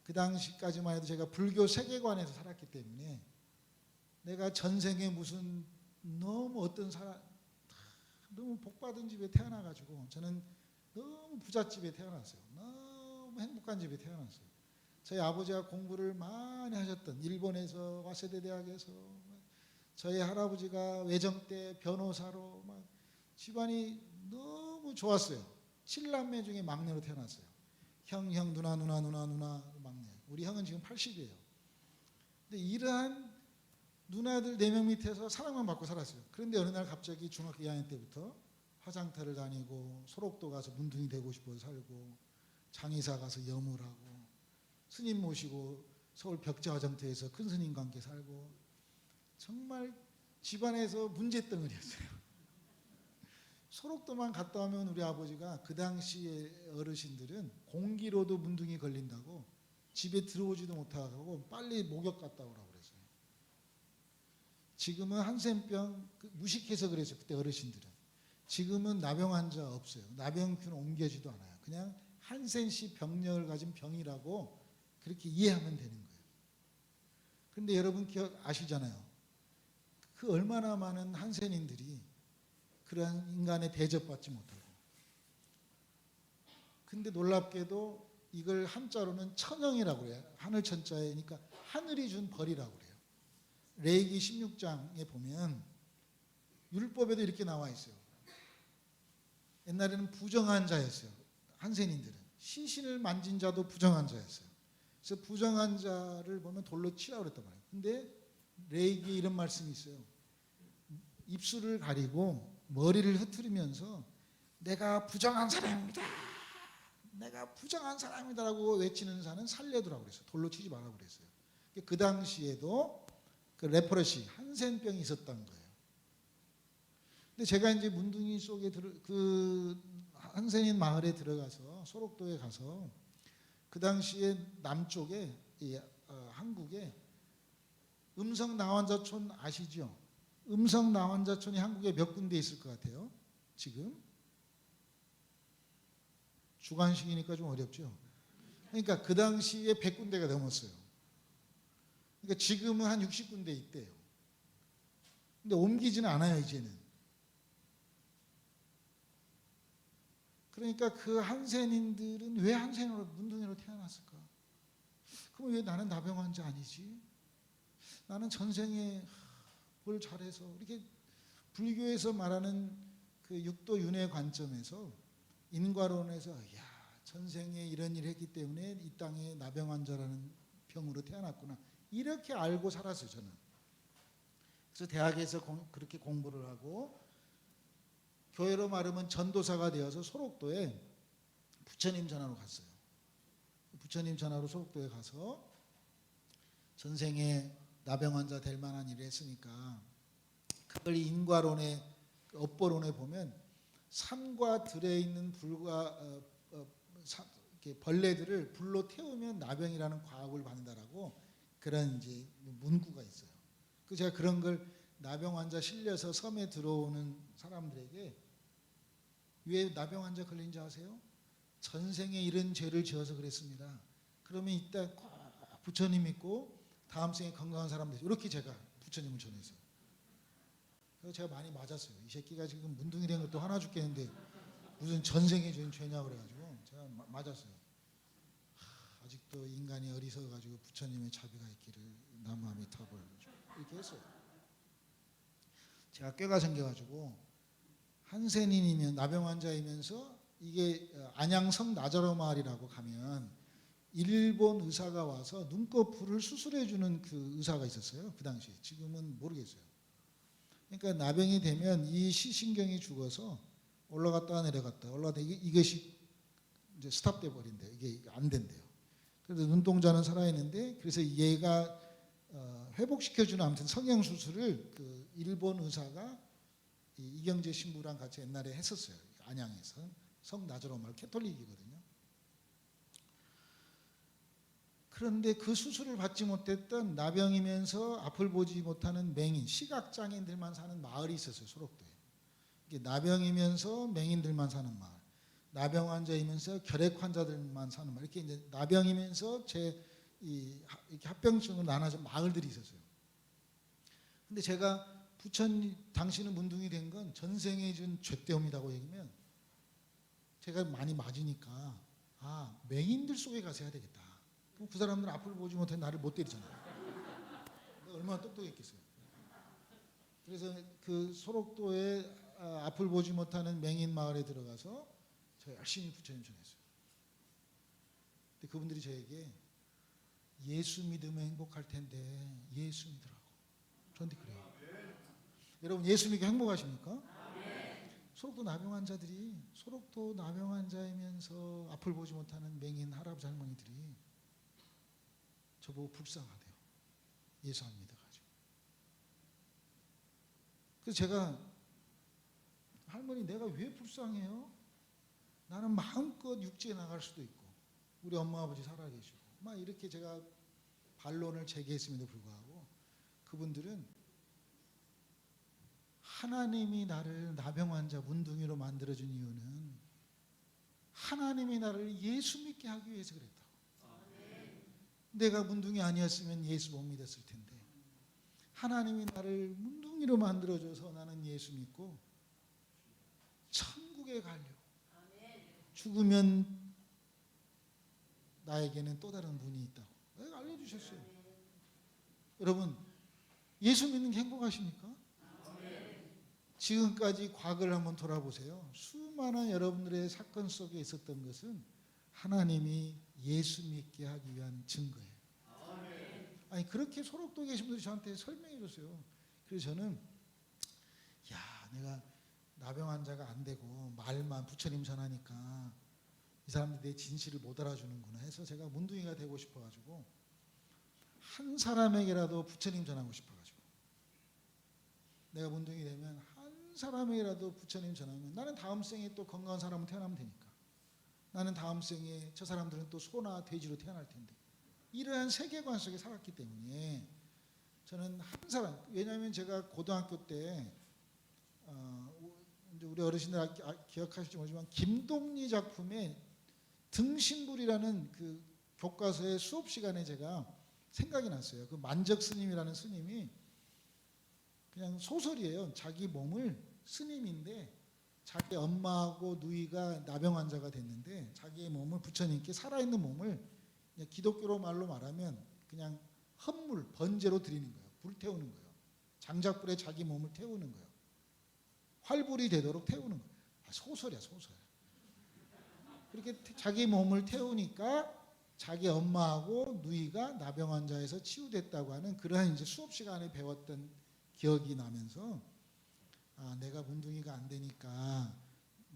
그 당시까지만 해도 제가 불교 세계관에서 살았기 때문에 내가 전생에 무슨 너무 어떤 사람 너무 복받은 집에 태어나가지고 저는 너무 부잣집에 태어났어요. 너무 행복한 집에 태어났어요. 저희 아버지가 공부를 많이 하셨던 일본에서 와세대 대학에서 저희 할아버지가 외정 때 변호사로 막 집안이 너무 좋았어요. 7남매 중에 막내로 태어났어요. 형, 누나 막내. 우리 형은 지금 80이에요. 근데 이러한 누나들 4명 밑에서 사랑만 받고 살았어요. 그런데 어느 날 갑자기 중학교 2학년 때부터 화장터를 다니고 소록도 가서 문둥이 되고 싶어서 살고 장의사 가서 염을 하고 스님 모시고 서울 벽제화장터에서 큰 스님과 함께 살고 정말 집안에서 문제덩어리였어요. 소록도만 갔다 오면 우리 아버지가 그 당시에 어르신들은 공기로도 문둥이 걸린다고 집에 들어오지도 못하고 빨리 목욕 갔다 오라고 그랬어요. 지금은 한센병 무식해서 그랬어요. 그때 어르신들은. 지금은 나병 환자 없어요. 나병균 옮겨지도 않아요. 그냥 한센씨 병력을 가진 병이라고 그렇게 이해하면 되는 거예요. 그런데 여러분 아시잖아요. 그 얼마나 많은 한센인들이 그러한 인간에 대접받지 못하고. 근데 놀랍게도 이걸 한자로는 천영이라고 그래요. 하늘 천자이니까 하늘이 준 벌이라고 그래요. 레위기 16장에 보면 율법에도 이렇게 나와 있어요. 옛날에는 부정한 자였어요. 한센인들은. 시신을 만진 자도 부정한 자였어요. 그래서 부정한 자를 보면 돌로 치라고 그랬단 말이에요. 근데 레위기에 이런 말씀이 있어요. 입술을 가리고 머리를 흐트리면서 내가 부정한 사람입니다. 내가 부정한 사람이다라고 외치는 자는 살려두라고 그랬어요. 돌로 치지 말라고 그랬어요. 그 당시에도 그 레퍼러시 한센병이 있었던 거예요. 근데 제가 이제 문둥이 속에 그 한센인 마을에 들어가서 소록도에 가서 그 당시에 남쪽에 한국에 음성 나환자촌 아시죠? 음성 나환자촌이 한국에 몇 군데 있을 것 같아요? 지금? 주관식이니까 좀 어렵죠. 그러니까 그 당시에 100군데가 넘었어요. 그러니까 지금은 한 60군데 있대요. 근데 옮기지는 않아요, 이제는. 그러니까 그 한센인들은 왜 한센으로 문둥이로 태어났을까? 그럼 왜 나는 나병 환자 아니지? 나는 전생에 뭘 잘해서 이렇게 불교에서 말하는 그 육도윤회 관점에서 인과론에서 야 전생에 이런 일을 했기 때문에 이 땅에 나병 환자라는 병으로 태어났구나 이렇게 알고 살았어요 저는. 그래서 대학에서 그렇게 공부를 하고 교회로 말하면 전도사가 되어서 소록도에 부처님 전화로 갔어요. 부처님 전화로 소록도에 가서 전생에 나병 환자 될 만한 일을 했으니까 그걸 인과론의 업보론에 보면 산과 들에 있는 불과 벌레들을 불로 태우면 나병이라는 과업을 받는다라고 그런 이제 문구가 있어요. 그 제가 그런 걸 나병 환자 실려서 섬에 들어오는 사람들에게 왜 나병 환자 걸린지 아세요? 전생에 이런 죄를 지어서 그랬습니다. 그러면 이따 꼭 부처님 믿고 다음 생에 건강한 사람 되죠. 이렇게 제가 부처님을 전했어요. 그래서 제가 많이 맞았어요. 이 새끼가 지금 문둥이 된 것도 하나 죽겠는데 무슨 전생에 지은 죄냐고 그래가지고 제가 맞았어요. 아직도 인간이 어리석어가지고 부처님의 자비가 있기를 나무아미 타볼 이렇게 했어요. 제가 꾀가 생겨가지고 한센인이면 나병 환자이면서 이게 안양성 나자로 마을이라고 가면 일본 의사가 와서 눈꺼풀을 수술해주는 그 의사가 있었어요. 그 당시. 지금은 모르겠어요. 그러니까 나병이 되면 이 시신경이 죽어서 올라갔다가 내려갔다 올라갔다 이것이 이제 스탑돼 버린대요. 이게 안 된대요. 그래서 눈동자는 살아있는데 그래서 얘가 회복시켜주는 아무튼 성형 수술을 그 일본 의사가 이경재 신부랑 같이 옛날에 했었어요. 안양에서 성나자로말 캐톨릭이거든요. 그런데 그 수술을 받지 못했던 나병이면서 앞을 보지 못하는 맹인, 시각장애인들만 사는 마을이 있었어요. 소록도에. 이게 나병이면서 맹인들만 사는 마을, 나병 환자이면서 결핵 환자들만 사는 마을, 이렇게 이제 나병이면서 이렇게 합병증으로 나눠진 마을들이 있었어요. 근데 제가 부처님 당신은 문둥이 된 건 전생에 준 죄 때문이라고 얘기하면 제가 많이 맞으니까 맹인들 속에 가서 해야 되겠다. 그럼 그 사람들은 앞을 보지 못해 나를 못 때리잖아요. 얼마나 똑똑했겠어요. 그래서 그 소록도에 앞을 보지 못하는 맹인 마을에 들어가서 제가 열심히 부처님 전했어요. 근데 그분들이 저에게 예수 믿으면 행복할 텐데 예수 믿으라고. 저한테 그래요. 여러분 예수 믿고 행복하십니까? 소록도 나병 환자들이 소록도 나병 환자이면서 앞을 보지 못하는 맹인 할아버지 할머니들이 저보고 불쌍하대요. 예수 안 믿어가지고. 그래서 제가 할머니 내가 왜 불쌍해요? 나는 마음껏 육지에 나갈 수도 있고 우리 엄마 아버지 살아계시고 막 이렇게 제가 반론을 제기했음에도 불구하고 그분들은 하나님이 나를 나병 환자 문둥이로 만들어준 이유는 하나님이 나를 예수 믿게 하기 위해서 그랬다고. 내가 문둥이 아니었으면 예수 못 믿었을 텐데 하나님이 나를 문둥이로 만들어줘서 나는 예수 믿고 천국에 가려고. 죽으면 나에게는 또 다른 문이 있다고 알려주셨어요. 여러분 예수 믿는 게 행복하십니까? 지금까지 과거를 한번 돌아보세요. 수많은 여러분들의 사건 속에 있었던 것은 하나님이 예수 믿게 하기 위한 증거예요. 아니 그렇게 소록도에 계신 분들이 저한테 설명해 줬어요. 그래서 저는 내가 나병 환자가 안 되고 말만 부처님 전하니까 이 사람들이 내 진실을 못 알아주는구나 해서 제가 문둥이가 되고 싶어가지고 한 사람에게라도 부처님 전하고 싶어가지고 내가 문둥이 되면 한 사람에게라도 부처님 전하면 나는 다음 생에 또 건강한 사람으로 태어나면 되니까 나는 다음 생에 저 사람들은 또 소나 돼지로 태어날 텐데 이러한 세계관 속에 살았기 때문에 저는 한 사람, 왜냐하면 제가 고등학교 때 이제 우리 어르신들 기억하실지 모르지만 김동리 작품의 등신불이라는 그 교과서의 수업 시간에 제가 생각이 났어요. 그 만적 스님이라는 스님이 그냥 소설이에요. 자기 몸을 스님인데 자기 엄마하고 누이가 나병 환자가 됐는데 자기의 몸을 부처님께 살아있는 몸을 그냥 기독교로 말로 말하면 그냥 헛물, 번제로 드리는 거예요. 불태우는 거예요. 장작불에 자기 몸을 태우는 거예요. 활불이 되도록 태우는 거예요. 소설이야, 소설. 그렇게 자기 몸을 태우니까 자기 엄마하고 누이가 나병 환자에서 치유됐다고 하는 그러한 이제 수업 시간에 배웠던 기억이 나면서 내가 문둥이가 안 되니까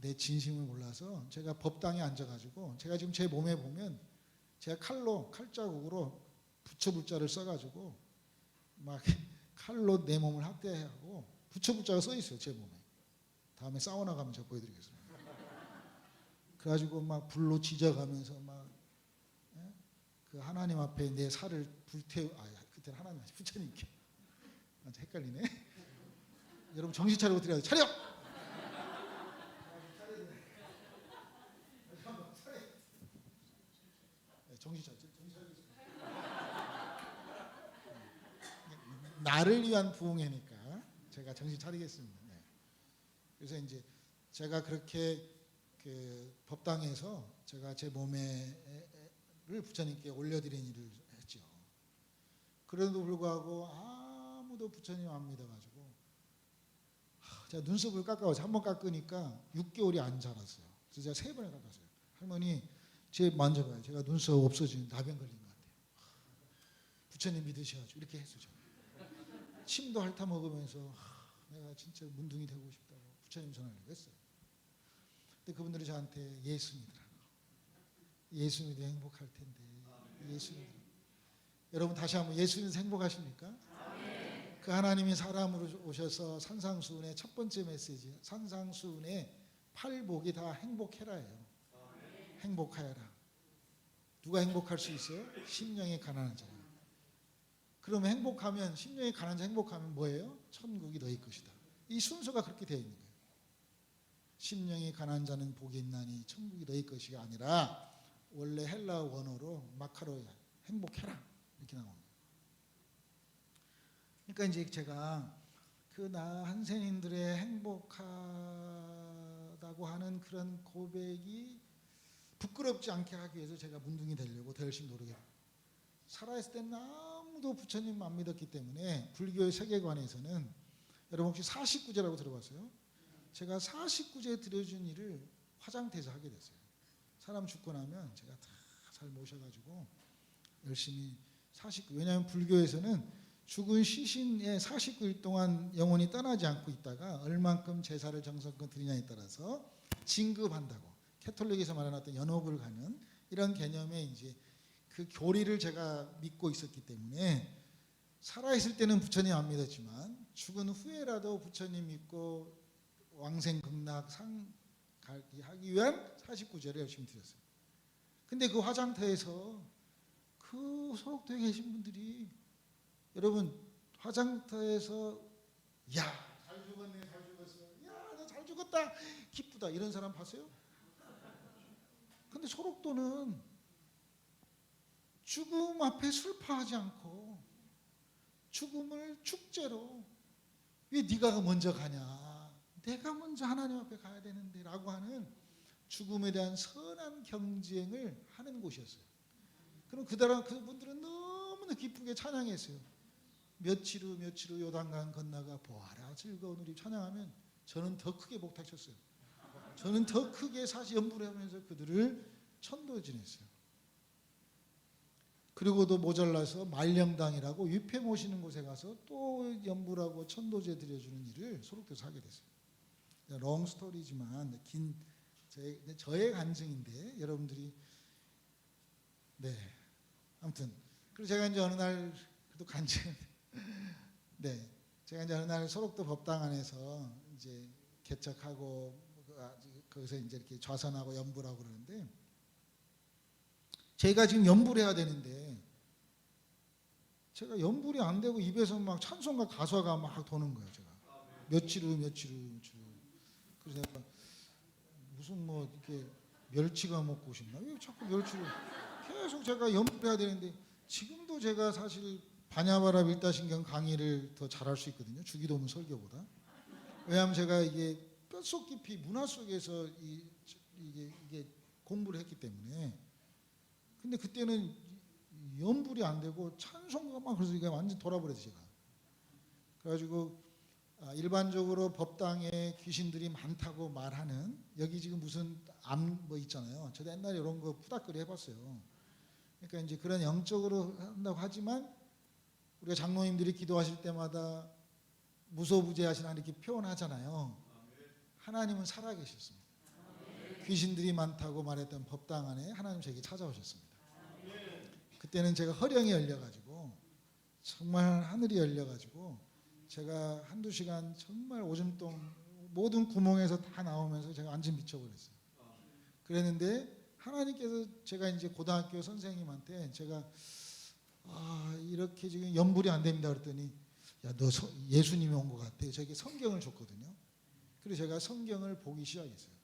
내 진심을 몰라서 제가 법당에 앉아가지고 제가 지금 제 몸에 보면 제가 칼자국으로 부처불자를 써가지고 막 칼로 내 몸을 학대하고 부처불자가 써 있어요. 제 몸에. 다음에 사우나 가면 제가 보여드리겠습니다. 그래가지고 막 불로 지져가면서 막 그 하나님 앞에 내 살을 그때는 하나님 부처님께 헷갈리네. 여러분 정신 차리고 드려야 돼. 차려! 정신 차리겠습니다. 나를 위한 부흥회니까 제가 정신 차리겠습니다. 네. 그래서 이제 제가 그렇게 그 법당에서 제가 제 몸에를 부처님께 올려드린 일을 했죠. 그래도 불구하고 아무도 부처님 안 믿어가지고 제가 눈썹을 깎아서 한 번 깎으니까 6개월이 안 자랐어요. 그래서 제가 3번을 깎았어요. 할머니 제 만져봐요. 제가 눈썹 없어지는 나병 걸린 것 같아요. 부처님 믿으셔가지고 이렇게 했어요. 침도 핥아 먹으면서 내가 진짜 문둥이 되고 싶다고 부처님 전화를 했어요. 근데 그분들이 저한테 예수 믿으라고. 예수 믿으면 행복할 텐데. 예수 믿으라고. 여러분 다시 한번 예수 믿으면서 행복하십니까? 그 하나님이 사람으로 오셔서 산상수훈의 첫 번째 메시지, 산상수훈의 8복이 다 행복해라예요. 행복하여라. 누가 행복할 수 있어요? 심령이 가난한 자가. 그러면 행복하면, 심령이 가난한 자 행복하면 뭐예요? 천국이 너희 것이다. 이 순서가 그렇게 되어 있는 거예요. 심령이 가난한 자는 복이 있나니 천국이 너희 것이가 아니라 원래 헬라어 원어로 마카로야, 행복해라 이렇게 나옵니다. 그러니까 이제 제가 그 나 한센인들의 행복하다고 하는 그런 고백이 부끄럽지 않게 하기 위해서 제가 문둥이 되려고 더 열심히 노력해요. 살아있을 때는 아무도 부처님 안 믿었기 때문에 불교의 세계관에서는 여러분 혹시 49제라고 들어봤어요? 제가 49제 드려준 일을 화장터에서 하게 됐어요. 사람 죽고 나면 제가 다 잘 모셔가지고 열심히 49, 왜냐하면 불교에서는 죽은 시신의 49일 동안 영혼이 떠나지 않고 있다가 얼만큼 제사를 정성껏 드리냐에 따라서 진급한다고, 캐톨릭에서 말하는 어떤 연옥을 가는 이런 개념의 이제 그 교리를 제가 믿고 있었기 때문에 살아있을 때는 부처님 안 믿었지만 죽은 후에라도 부처님 믿고 왕생극락 상 하기 위한 49제를 열심히 드렸어요. 근데 그 화장터에서 그 소록도에 계신 분들이, 여러분 화장터에서 야 잘 죽었네, 잘 죽었어, 야 너 잘 죽었다, 기쁘다, 이런 사람 봤어요? 근데 소록도는 죽음 앞에 슬퍼하지 않고 죽음을 축제로, 왜 네가 먼저 가냐, 내가 먼저 하나님 앞에 가야 되는데 라고 하는 죽음에 대한 선한 경쟁을 하는 곳이었어요. 그럼 그분들은 너무나 기쁘게 찬양했어요. 며칠 후 요단강 건너가 보아라 즐거운 우리 찬양하면 저는 더 크게 목탁쳤어요. 저는 더 크게 사실 연부를 하면서 그들을 천도에 지냈어요. 그리고도 모자라서 말령당이라고 위패 모시는 곳에 가서 또 연부라고 천도제 드려주는 일을 소록도에서 하게 됐어요. 롱 스토리지만 긴 저의 간증인데 여러분들이 네 아무튼 그리고 제가 이제 어느 날 그래도 간증 네 제가 이제 어느 날 소록도 법당 안에서 이제 개척하고 거기서 이제 이렇게 좌선하고 연부라고 그러는데, 제가 지금 연부를 해야 되는데 제가 연불이 안 되고 입에서 막 찬송가 가사가 막 도는 거예요. 제가 며칠 후 그래서 내가 무슨 뭐 이렇게 멸치가 먹고 싶나, 왜 자꾸 멸치를 계속 제가 연불해야 되는데, 지금도 제가 사실 바냐바라 밀다신경 강의를 더 잘할 수 있거든요. 주기도문 설교보다. 왜냐하면 제가 이게 뼛속 깊이 문화 속에서 이게 공부를 했기 때문에. 근데 그때는 연불이 안 되고 찬송가만, 그래서 이게 완전 돌아버렸어요 제가. 그래가지고 일반적으로 법당에 귀신들이 많다고 말하는, 여기 지금 무슨 암 뭐 있잖아요. 저도 옛날에 이런 거 푸닥거리 해봤어요. 그러니까 이제 그런 영적으로 한다고 하지만 우리가 장로님들이 기도하실 때마다 무소부재하신 하나님 이렇게 표현하잖아요. 하나님은 살아계셨습니다. 귀신들이 많다고 말했던 법당 안에 하나님 저에게 찾아오셨습니다. 그때는 제가 허령이 열려가지고, 정말 하늘이 열려가지고 제가 한두 시간 정말 오줌똥 모든 구멍에서 다 나오면서 제가 완전 미쳐버렸어요. 그랬는데 하나님께서, 제가 이제 고등학교 선생님한테 제가 이렇게 지금 연불이 안 됩니다 그랬더니, 야 너 예수님이 온 것 같아. 저에게 성경을 줬거든요. 그래서 제가 성경을 보기 시작했어요.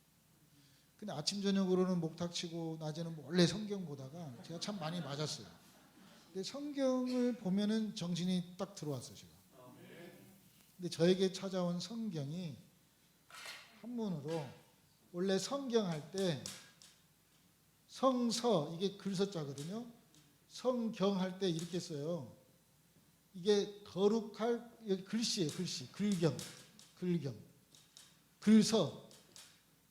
근데 아침 저녁으로는 목탁치고 낮에는 몰래 성경 보다가 제가 참 많이 맞았어요. 근데 성경을 보면은 정신이 딱 들어왔어요 제가. 근데 저에게 찾아온 성경이 한문으로, 원래 성경 할 때 성서 이게 글서자거든요. 성경 할 때 이렇게 써요. 이게 거룩할, 여기 글씨예요. 글씨, 글경. 글서,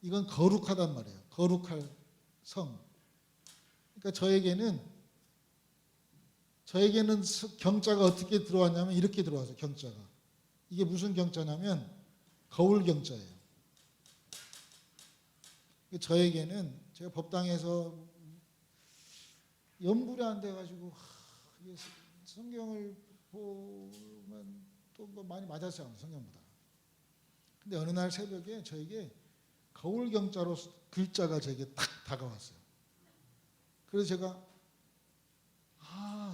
이건 거룩하단 말이에요. 거룩할 성. 그러니까 저에게는 경자가 어떻게 들어왔냐면 이렇게 들어와서, 경자가 이게 무슨 경자냐면 거울 경자예요. 저에게는 제가 법당에서 연불이 안 돼가지고 이게 성경을 보면 또 뭐 많이 맞았어요, 성경보다. 근데 어느 날 새벽에 저에게 거울 경자로 글자가 저에게 딱 다가왔어요. 그래서 제가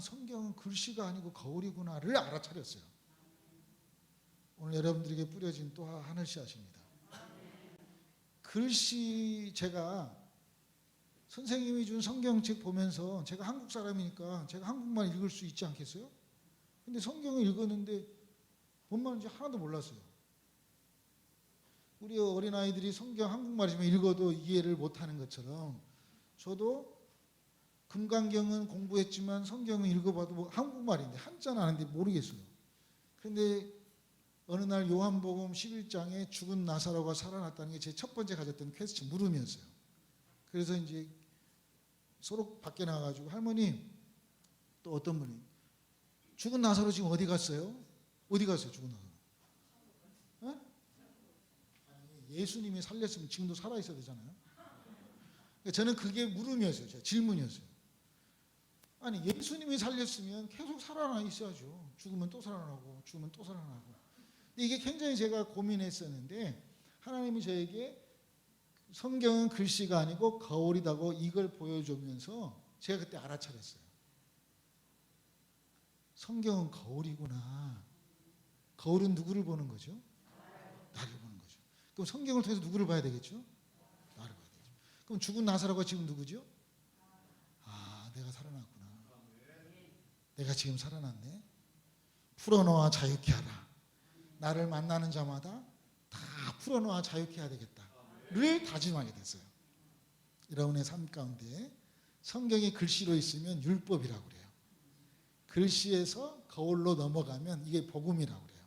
성경은 글씨가 아니고 거울이구나를 알아차렸어요. 오늘 여러분들에게 뿌려진 또 하늘 씨앗입니다. 글씨, 제가 선생님이 준 성경책 보면서 제가 한국 사람이니까 제가 한국말 읽을 수 있지 않겠어요? 근데 성경을 읽었는데 뭔 말인지 하나도 몰랐어요. 우리 어린아이들이 성경 한국말이지만 읽어도 이해를 못하는 것처럼 저도 금강경은 공부했지만 성경은 읽어봐도 뭐 한국말인데 한자는 아는데 모르겠어요. 그런데 어느 날 요한복음 11장에 죽은 나사로가 살아났다는 게 제 첫 번째 가졌던 퀘스천, 물음이었어요. 그래서 이제 서로 밖에 나가가지고 할머니, 또 어떤 분이 죽은 나사로 지금 어디 갔어요? 어디 갔어요, 죽은 나사로? 어? 아니, 예수님이 살렸으면 지금도 살아있어야 되잖아요. 그러니까 저는 그게 물음이었어요. 질문이었어요. 아니, 예수님이 살렸으면 계속 살아나 있어야죠. 죽으면 또 살아나고 죽으면 또 살아나고. 근데 이게 굉장히 제가 고민했었는데 하나님이 저에게 성경은 글씨가 아니고 거울이다고 이걸 보여주면서 제가 그때 알아차렸어요. 성경은 거울이구나. 거울은 누구를 보는 거죠? 나를 보는 거죠. 그럼 성경을 통해서 누구를 봐야 되겠죠? 나를 봐야 되죠. 그럼 죽은 나사로가 지금 누구죠? 내가 살아났구나. 내가 지금 살아났네. 풀어놓아 자유케 하라. 나를 만나는 자마다 다 풀어놓아 자유케 해야 되겠다를 다짐하게 됐어요. 여러분의 삶 가운데 성경이 글씨로 있으면 율법이라고 그래요. 글씨에서 거울로 넘어가면 이게 복음이라고 그래요.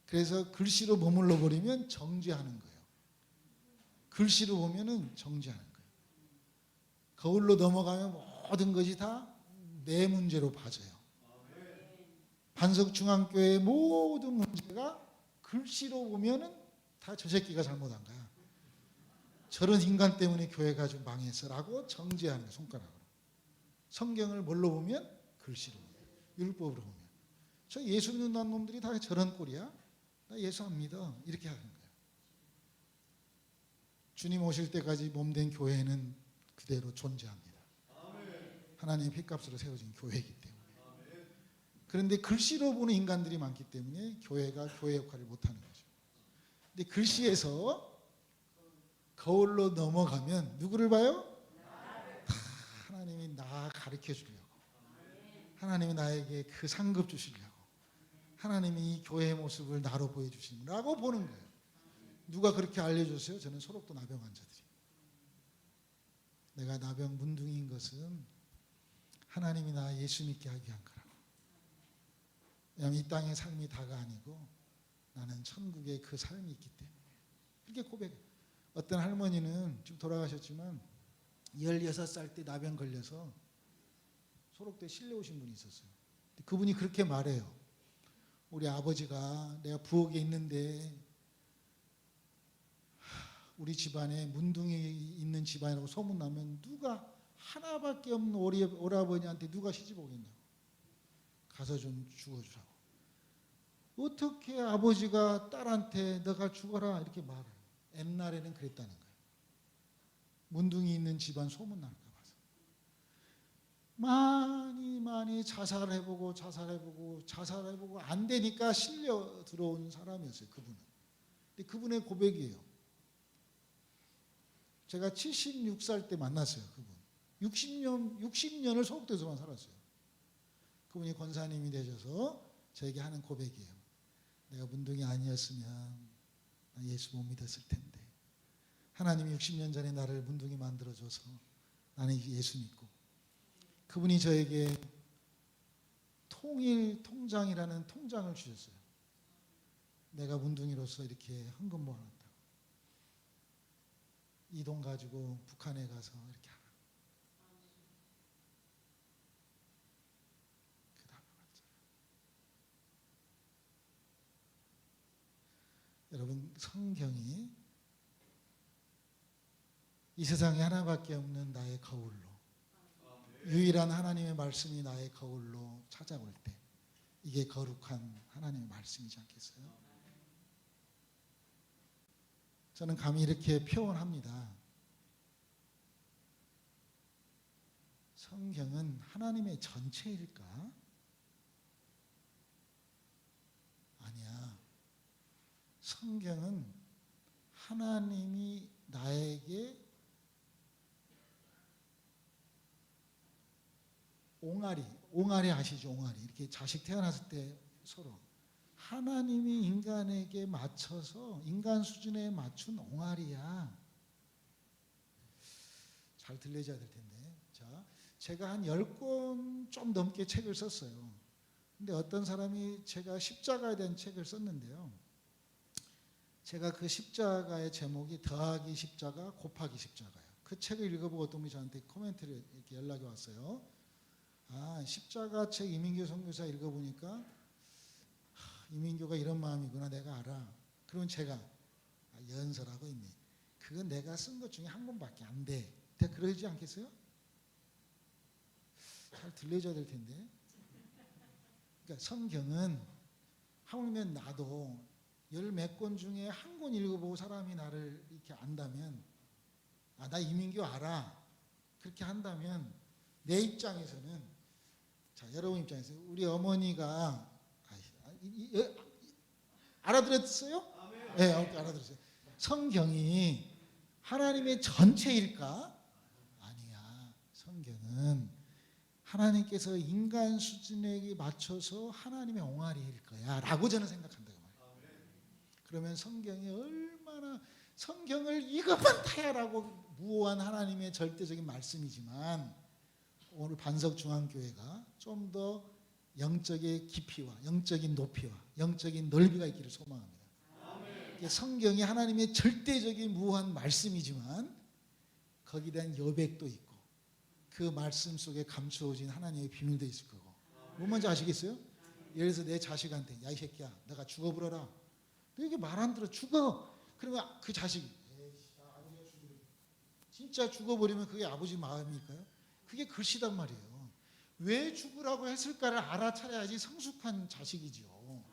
그래서 글씨로 머물러 버리면 정죄하는 거예요. 글씨로 보면은 정죄하는 거예요. 거울로 넘어가면 모든 것이 다 내 문제로 빠져요. 반석중앙교회의 모든 문제가 글씨로 보면은 다 저 새끼가 잘못한 거야. 저런 인간 때문에 교회가 좀 망했어라고 정죄하는 거예요, 손가락으로. 성경을 뭘로 보면? 글씨로 보면, 율법으로 보면. 저 예수 믿는 놈들이 다 저런 꼴이야? 나 예수 안 믿어. 이렇게 하는 거예요. 주님 오실 때까지 몸된 교회는 그대로 존재합니다. 하나님의 핏값으로 세워진 교회이기 때문에. 그런데 글씨로 보는 인간들이 많기 때문에 교회가 교회 역할을 못하는 거죠. 근데 글씨에서 거울로 넘어가면 누구를 봐요? 다 하나님이 나 가르쳐 주려고, 하나님이 나에게 그 상급 주시려고, 하나님이 이 교회의 모습을 나로 보여주시라고 보는 거예요. 누가 그렇게 알려줬어요? 저는 소록도 나병 환자들이. 내가 나병 문둥이인 것은 하나님이 나 예수 믿게 하기 위한 거라고. 왜냐하면 이 땅의 삶이 다가 아니고 나는 천국의 그 삶이 있기 때문에. 이렇게 고백해요. 어떤 할머니는 지금 돌아가셨지만 16살 때 나병 걸려서 소록도에 실려 오신 분이 있었어요. 그분이 그렇게 말해요. 우리 아버지가 내가 부엌에 있는데 우리 집안에 문둥이 있는 집안이라고 소문나면 누가 하나밖에 없는 오라버니한테 누가 시집 오겠냐고. 가서 좀 죽어주라고. 어떻게 아버지가 딸한테 너가 죽어라 이렇게 말해요. 옛날에는 그랬다는 거예요. 문둥이 있는 집안 소문날까 봐서. 많이 자살해보고 안 되니까 실려 들어온 사람이었어요. 그분은. 근데 그분의 고백이에요. 제가 76살 때 만났어요. 그분. 60년을 소록도에서만 살았어요. 그분이 권사님이 되셔서 저에게 하는 고백이에요. 내가 문둥이 아니었으면 나 예수 못 믿었을 텐데 하나님이 60년 전에 나를 문둥이 만들어줘서 나는 예수 믿고, 그분이 저에게 통일 통장이라는 통장을 주셨어요. 내가 문둥이로서 이렇게 헌금 모아놨다고. 이 돈 가지고 북한에 가서 이렇게 하라. 그 다음에 왔잖아요. 여러분, 성경이 이 세상에 하나밖에 없는 나의 거울로, 유일한 하나님의 말씀이 나의 거울로 찾아올 때 이게 거룩한 하나님의 말씀이지 않겠어요? 저는 감히 이렇게 표현합니다. 성경은 하나님의 전체일까? 아니야. 성경은 하나님이 나에게 옹알이 아시죠? 옹알이. 이렇게 자식 태어났을 때 서로 하나님이 인간에게 맞춰서 인간 수준에 맞춘 옹알이야. 잘 들려줘야 될 텐데. 자, 제가 한 10권 좀 넘게 책을 썼어요. 근데 어떤 사람이 제가 십자가에 대한 책을 썼는데요. 제가 그 십자가의 제목이 더하기 십자가 곱하기 십자가예요. 그 책을 읽어보고 어떤 분이 저한테 코멘트를 이렇게 연락이 왔어요. 아, 십자가 책 이민교 선교사 읽어보니까 이민교가 이런 마음이구나 내가 알아. 그러면 제가 연설하고 있네. 그건 내가 쓴 것 중에 한 권밖에 안 돼. 그러지 않겠어요? 잘 들려줘야 될 텐데. 그러니까 성경은 하물며 나도 열 몇 권 중에 한 권 읽어보고 사람이 나를 이렇게 안다면 아, 나 이민교 알아. 그렇게 한다면 내 입장에서는 자, 여러분 입장에서 우리 어머니가 알아들었어요? 네, 알아들었어요. 성경이 하나님의 전체일까? 아니야. 성경은 하나님께서 인간 수준에 맞춰서 하나님의 옹알이일 거야 라고 저는 생각한다. 그러면 성경이 얼마나 성경을 이것만 타야라고 무오한 하나님의 절대적인 말씀이지만 오늘 반석중앙교회가 좀 더 영적인 깊이와 영적인 높이와 영적인 넓이가 있기를 소망합니다. 성경이 하나님의 절대적인 무오한 말씀이지만 거기에 대한 여백도 있고 그 말씀 속에 감추어진 하나님의 비밀도 있을 거고 뭐 뭔지 아시겠어요? 예를 들어서 내 자식한테 야 이 새끼야 내가 죽어버려라 너 이게 말 안 들어 죽어 그러면 그 자식이 아버지가 죽으려 진짜 죽어버리면 그게 아버지 마음일까요? 그게 글씨단 말이에요. 왜 죽으라고 했을까를 알아차려야지 성숙한 자식이지요.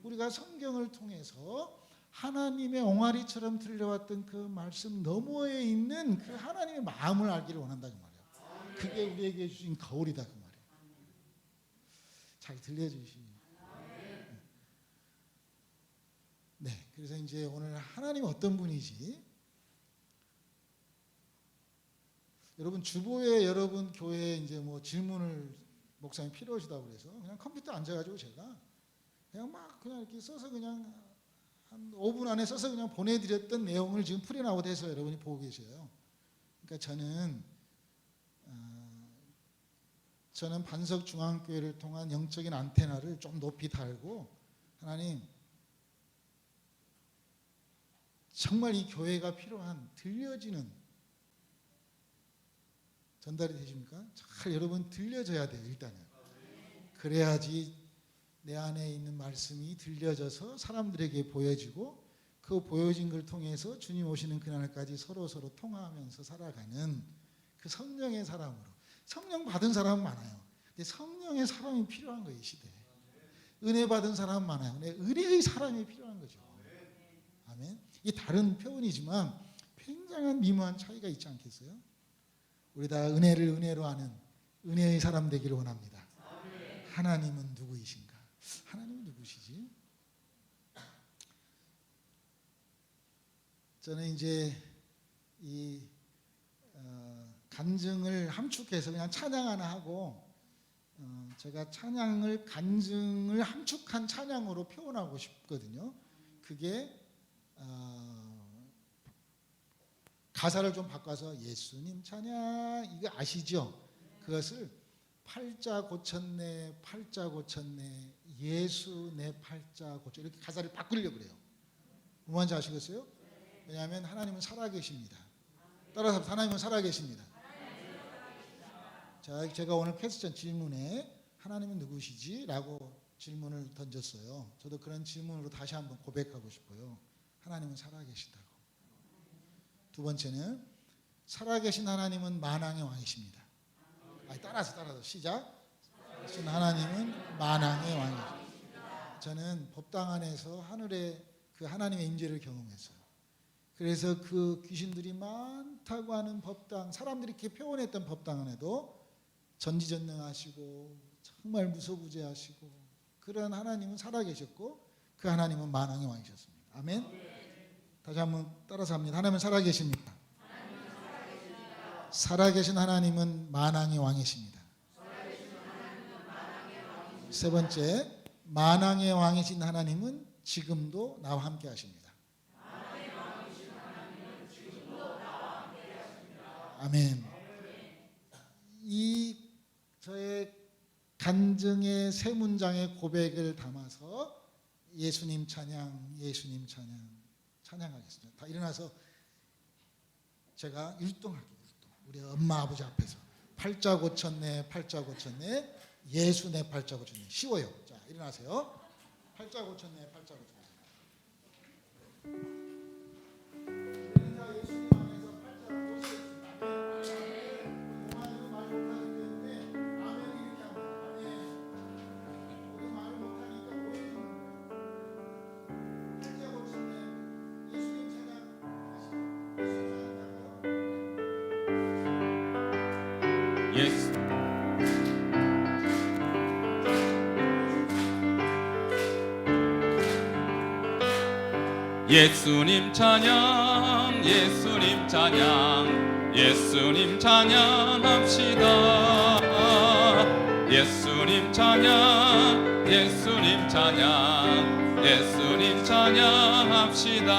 우리가 성경을 통해서 하나님의 옹알이처럼 들려왔던 그 말씀 너머에 있는 그 하나님의 마음을 알기를 원한다 그 말이에요. 그게 우리에게 주신 거울이다 그 말이에요. 잘 들려주시니. 네, 그래서 이제 오늘 하나님 어떤 분이지? 여러분 주보에 여러분 교회에 이제 뭐 질문을 목사님 필요하시다고 그래서 그냥 컴퓨터 앉아가지고 제가 그냥 막 그냥 이렇게 써서 그냥 한 5분 안에 써서 그냥 보내드렸던 내용을 지금 프린아웃 해서 여러분이 보고 계셔요. 그러니까 저는 반석중앙교회를 통한 영적인 안테나를 좀 높이 달고 하나님 정말 이 교회가 필요한 들려지는 전달이 되십니까? 잘 여러분 들려져야 돼요. 일단은 그래야지 내 안에 있는 말씀이 들려져서 사람들에게 보여지고 그 보여진 걸 통해서 주님 오시는 그날까지 서로 통화하면서 살아가는 그 성령의 사람으로 성령 받은 사람은 많아요. 근데 성령의 사람이 필요한 거예요. 이 시대에 은혜 받은 사람은 많아요. 근데 은혜의 사람이 필요한 거죠. 아멘. 이게 다른 표현이지만 굉장한 미묘한 차이가 있지 않겠어요? 우리 다 은혜를 은혜로 아는 은혜의 사람 되기를 원합니다. 하나님은 누구이신가? 하나님은 누구시지? 저는 이제 이 간증을 함축해서 그냥 찬양 하나 하고 제가 찬양을 간증을 함축한 찬양으로 표현하고 싶거든요. 그게 가사를 좀 바꿔서 예수님 찬양 이거 아시죠? 그것을 팔자 고쳤네 팔자 고쳤네 예수 내 팔자 고쳐 이렇게 가사를 바꾸려고 그래요. 뭔지 아시겠어요? 왜냐하면 하나님은 살아계십니다. 따라서 하나님은 살아계십니다. 자, 제가 오늘 퀘스천 질문에 하나님은 누구시지? 라고 질문을 던졌어요. 저도 그런 질문으로 다시 한번 고백하고 싶어요. 하나님은 살아계시다고. 두 번째는 살아계신 하나님은 만왕의 왕이십니다. 따라서 시작. 살아계신 하나님은 만왕의 왕이십니다. 저는 법당 안에서 하늘의 그 하나님의 임재를 경험했어요. 그래서 그 귀신들이 많다고 하는 법당, 사람들이 이렇게 표현했던 법당 안에도 전지전능하시고 정말 무소부재하시고 그런 하나님은 살아계셨고 그 하나님은 만왕의 왕이셨습니다. 아멘. 다시 한번 따라서 합니다. 하나님은 살아계십니다. 살아계신 하나님은 만왕의 왕이십니다. 세 번째, 만왕의 왕이신 하나님은 지금도 나와 함께 하십니다. 아멘. 이 저의 간증의 세 문장의 고백을 담아서 예수님 찬양, 예수님 찬양, 찬양하겠습니다. 다 일어나서 제가 율동할게요. 우리 엄마 아버지 앞에서 팔자 고쳤네, 팔자 고쳤네, 예수 내 팔자 고쳤네. 쉬워요. 자, 일어나세요. 팔자 고쳤네, 팔자 고쳤네. 예수님 찬양, 예수님 찬양, 예수님 찬양합시다. 예수님 찬양, 예수님 찬양, 예수님 찬양합시다.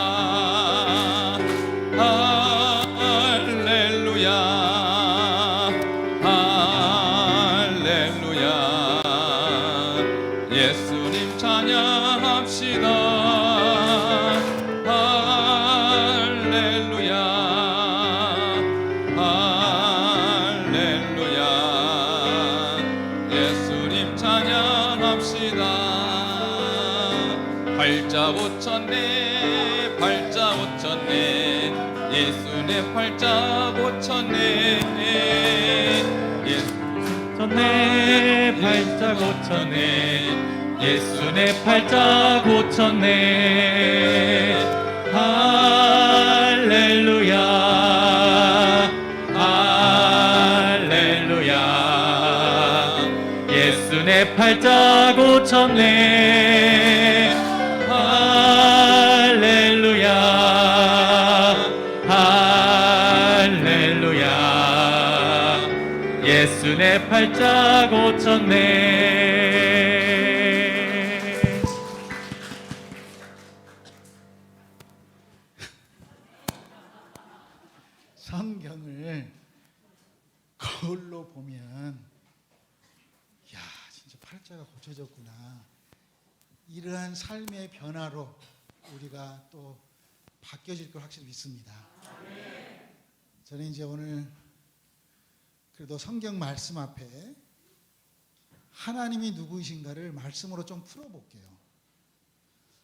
할렐루야, 할렐루야. 예수님 찬양합시다. 팔자 고쳤네, 팔자 고쳤네, 예수 내 팔자 고쳤네, 고쳤네, 팔자 고쳤네, 예수 내 팔자 고쳤네. 할렐루야, 할렐루야. 예수 내 팔자 고쳤네. 할렐루야, 할렐루야. 예수 내 팔자 고쳤네. 성경을 거울로 보면 야, 진짜 팔자가 고쳐졌구나. 이러한 삶의 변화로 우리가 또 바뀌어질 걸 확실히 믿습니다. 저는 이제 오늘 그래도 성경 말씀 앞에 하나님이 누구이신가를 말씀으로 좀 풀어볼게요.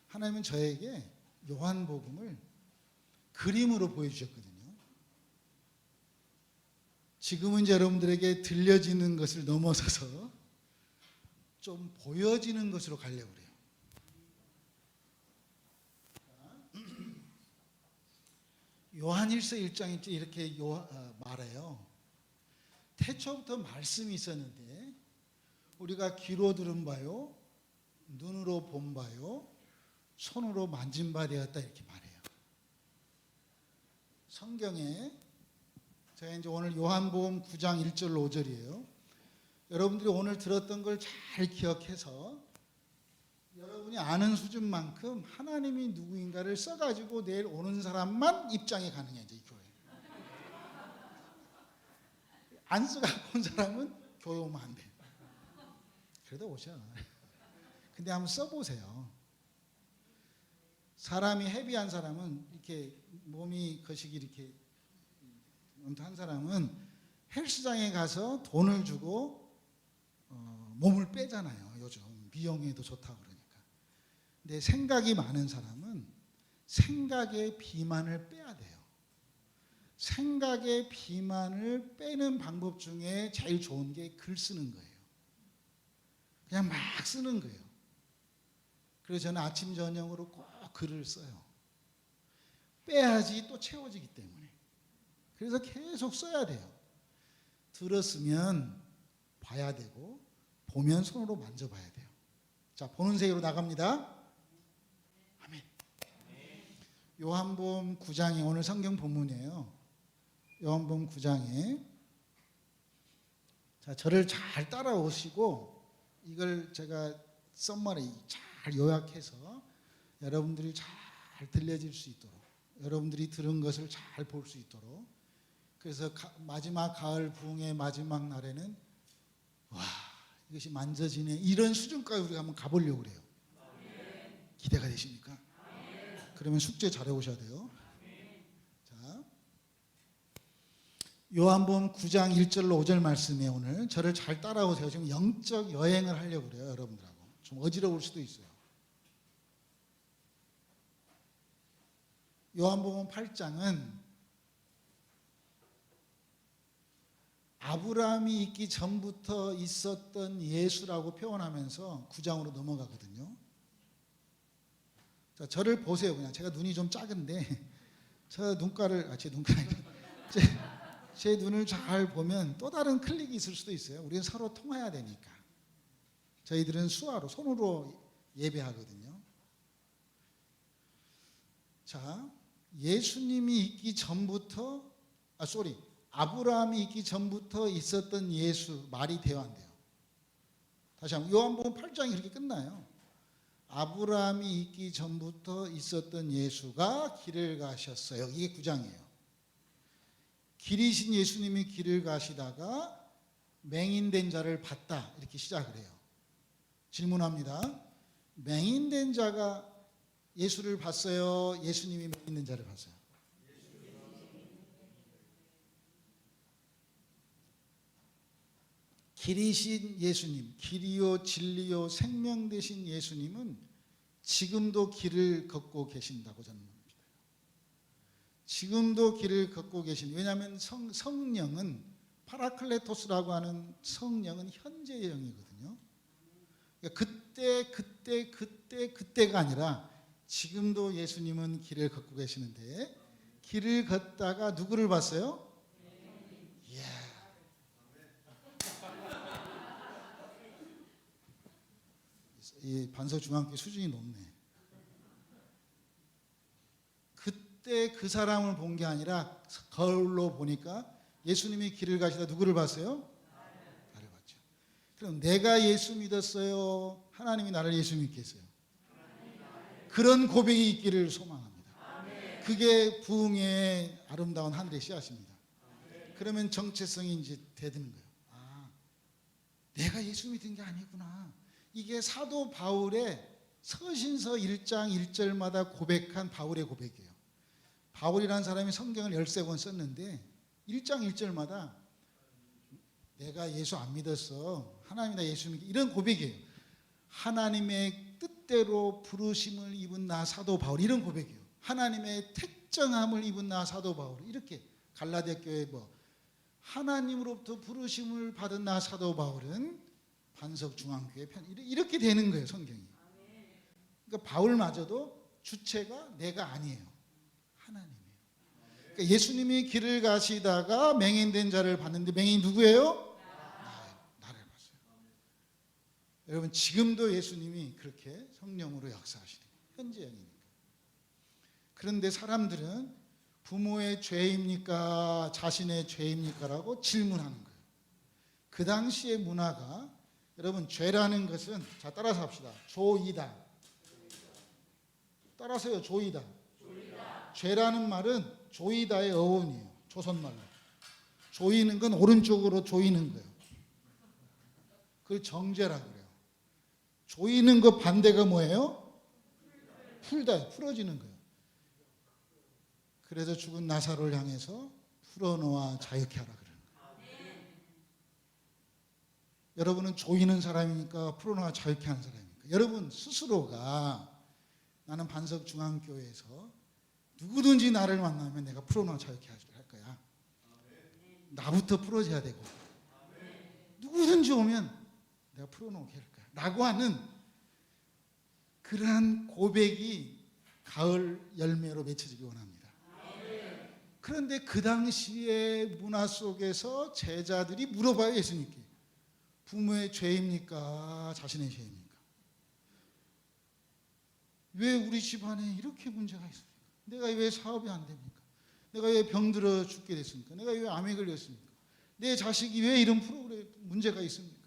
하나님은 저에게 요한복음을 그림으로 보여주셨거든요. 지금은 이제 여러분들에게 들려지는 것을 넘어서서 좀 보여지는 것으로 가려고 그래요. 요한 1서 1장에 이렇게 말해요. 태초부터 말씀이 있었는데 우리가 귀로 들은 바요, 눈으로 본 바요, 손으로 만진 바 되었다, 이렇게 말해요. 성경에 제가 이제 오늘 요한복음 9장 1절 5절이에요. 여러분들이 오늘 들었던 걸 잘 기억해서 여러분이 아는 수준만큼 하나님이 누구인가를 써가지고 내일 오는 사람만 입장이 가능해. 이제 이 교회 안 써갖고 온 사람은 교회 오면 안 돼. 그래도 오셔. 근데 한번 써보세요. 사람이 헤비한 사람은, 이렇게 몸이 거시기 이렇게 한 사람은 헬스장에 가서 돈을 주고 몸을 빼잖아요. 요즘 미용에도 좋다고 그러니까. 근데 생각이 많은 사람은 생각의 비만을 빼야 돼요. 생각의 비만을 빼는 방법 중에 제일 좋은 게 글 쓰는 거예요. 그냥 막 쓰는 거예요. 그래서 저는 아침 저녁으로 꼭 글을 써요. 빼야지 또 채워지기 때문에. 그래서 계속 써야 돼요. 들었으면 봐야 되고 보면 손으로 만져봐야 돼요. 자, 보는 세계로 나갑니다. 아멘. 요한복음 9장이 오늘 성경 본문이에요. 요한복음 9장에 자, 저를 잘 따라오시고 이걸 제가 썸머리 잘 요약해서 여러분들이 잘 들려질 수 있도록, 여러분들이 들은 것을 잘 볼 수 있도록. 그래서 마지막 가을 부흥의 마지막 날에는 와, 이것이 만져지네, 이런 수준까지 우리가 한번 가보려고 그래요. 기대가 되십니까? 그러면 숙제 잘해 오셔야 돼요. 자, 요한복음 9장 1절로 5절 말씀에 오늘 저를 잘 따라오세요. 지금 영적 여행을 하려고 그래요. 여러분들하고 좀 어지러울 수도 있어요. 요한복음 8장은 아브라함이 있기 전부터 있었던 예수라고 표현하면서 9장으로 넘어가거든요. 자, 저를 보세요. 그냥 제가 눈이 좀 작은데 저 눈가를 제 눈을 잘 보면 또 다른 클릭이 있을 수도 있어요. 우리는 서로 통해야 되니까. 저희들은 수화로 손으로 예배하거든요. 자, 예수님이 있기 전부터 아브라함이 있기 전부터 있었던 예수, 말이 돼야 안 돼요. 다시 한번 요한복음 8장이 그렇게 끝나요. 아브라함이 있기 전부터 있었던 예수가 길을 가셨어요. 이게 9장이에요. 길이신 예수님이 길을 가시다가 맹인된 자를 봤다, 이렇게 시작을 해요. 질문합니다. 맹인된 자가 예수를 봤어요? 예수님이 맹인된 자를 봤어요? 길이신 예수님, 길이요 진리요 생명 되신 예수님은 지금도 길을 걷고 계신다고 저는 봅니다. 지금도 길을 걷고 계신, 왜냐하면 성령은 파라클레토스라고 하는 성령은 현재의 영이거든요. 그러니까 그때가 아니라 지금도 예수님은 길을 걷고 계시는데, 길을 걷다가 누구를 봤어요? 이 반석중앙교회 수준이 높네. 그때 그 사람을 본 게 아니라 거울로 보니까 예수님이 길을 가시다 누구를 봤어요? 나를 봤죠. 그럼 내가 예수 믿었어요? 하나님이 나를 예수 믿게 했어요? 그런 고백이 있기를 소망합니다. 그게 부흥의 아름다운 하늘의 씨앗입니다. 그러면 정체성이 이제 되는 거예요. 아, 내가 예수 믿은 게 아니구나. 이게 사도 바울의 서신서 1장 1절마다 고백한 바울의 고백이에요. 바울이라는 사람이 성경을 13권 썼는데 1장 1절마다 내가 예수 안 믿었어, 하나님이 나 예수 믿게, 이런 고백이에요. 하나님의 뜻대로 부르심을 입은 나 사도 바울, 이런 고백이에요. 하나님의 택정함을 입은 나 사도 바울, 이렇게 갈라디아 교회 하나님으로부터 부르심을 받은 나 사도 바울은 반석중앙교회 편, 이렇게 되는 거예요, 성경이. 그러니까 바울마저도 주체가 내가 아니에요, 하나님이에요. 그러니까 예수님이 길을 가시다가 맹인된 자를 봤는데, 맹인이 누구예요? 나를 봤어요. 여러분, 지금도 예수님이 그렇게 성령으로 역사하시는 현재 영이니까. 그런데 사람들은 부모의 죄입니까, 자신의 죄입니까 라고 질문하는 거예요. 그 당시의 문화가, 여러분, 죄라는 것은, 자, 따라서 합시다. 조이다. 따라서요. 조이다. 죄라는 말은 조이다의 어원이에요. 조선말로. 조이는 건 오른쪽으로 조이는 거예요. 그걸 정죄라고 그래요. 조이는 것 반대가 뭐예요? 풀다, 풀어지는 거예요. 그래서 죽은 나사로를 향해서 풀어놓아 자유케 하라 그래요. 여러분은 조이는 사람입니까? 풀어놓아 자유케 하는 사람입니까? 여러분 스스로가, 나는 반석중앙교회에서 누구든지 나를 만나면 내가 풀어놓아 자유케 거야. 나부터 풀어줘야 되고 누구든지 오면 내가 풀어놓게 할 거야 라고 하는 그러한 고백이 가을 열매로 맺혀지기 원합니다. 그런데 그 당시의 문화 속에서 제자들이 물어봐요. 예수님께 부모의 죄입니까? 자신의 죄입니까? 왜 우리 집안에 이렇게 문제가 있습니까? 내가 왜 사업이 안 됩니까? 내가 왜 병들어 죽게 됐습니까? 내가 왜 암에 걸렸습니까? 내 자식이 왜 이런 프로그램 문제가 있습니까?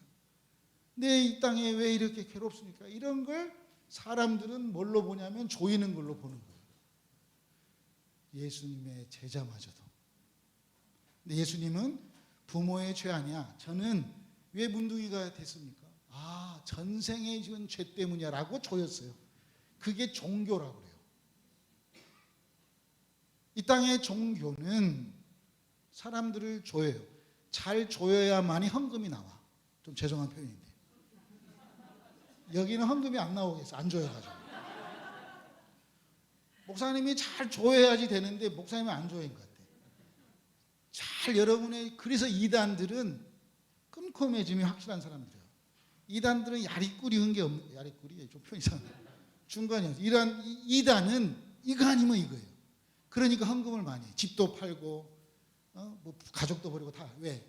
내 이 땅에 왜 이렇게 괴롭습니까? 이런 걸 사람들은 뭘로 보냐면 조이는 걸로 보는 거예요. 예수님의 제자마저도. 근데 예수님은 부모의 죄 아니야. 저는 왜 문둥이가 됐습니까? 아, 전생에 지은 죄 때문이야 라고 조였어요. 그게 종교라고 그래요. 이 땅의 종교는 사람들을 조여요. 잘 조여야만이 헌금이 나와. 좀 죄송한 표현인데 여기는 헌금이 안 나오겠어. 안 조여가지고. 목사님이 잘 조여야지 되는데 목사님이 안 조여인 것 같아. 잘 여러분의 그래서 이단들은 끈콤해짐이 확실한 사람들이에요. 이단들은 야리꾸리 게 없는 야리꾸리 좀 표현 이상해. 중간이어서 이단은 이거 아니면 이거예요. 그러니까 헌금을 많이 해. 집도 팔고 뭐 가족도 버리고 다. 왜?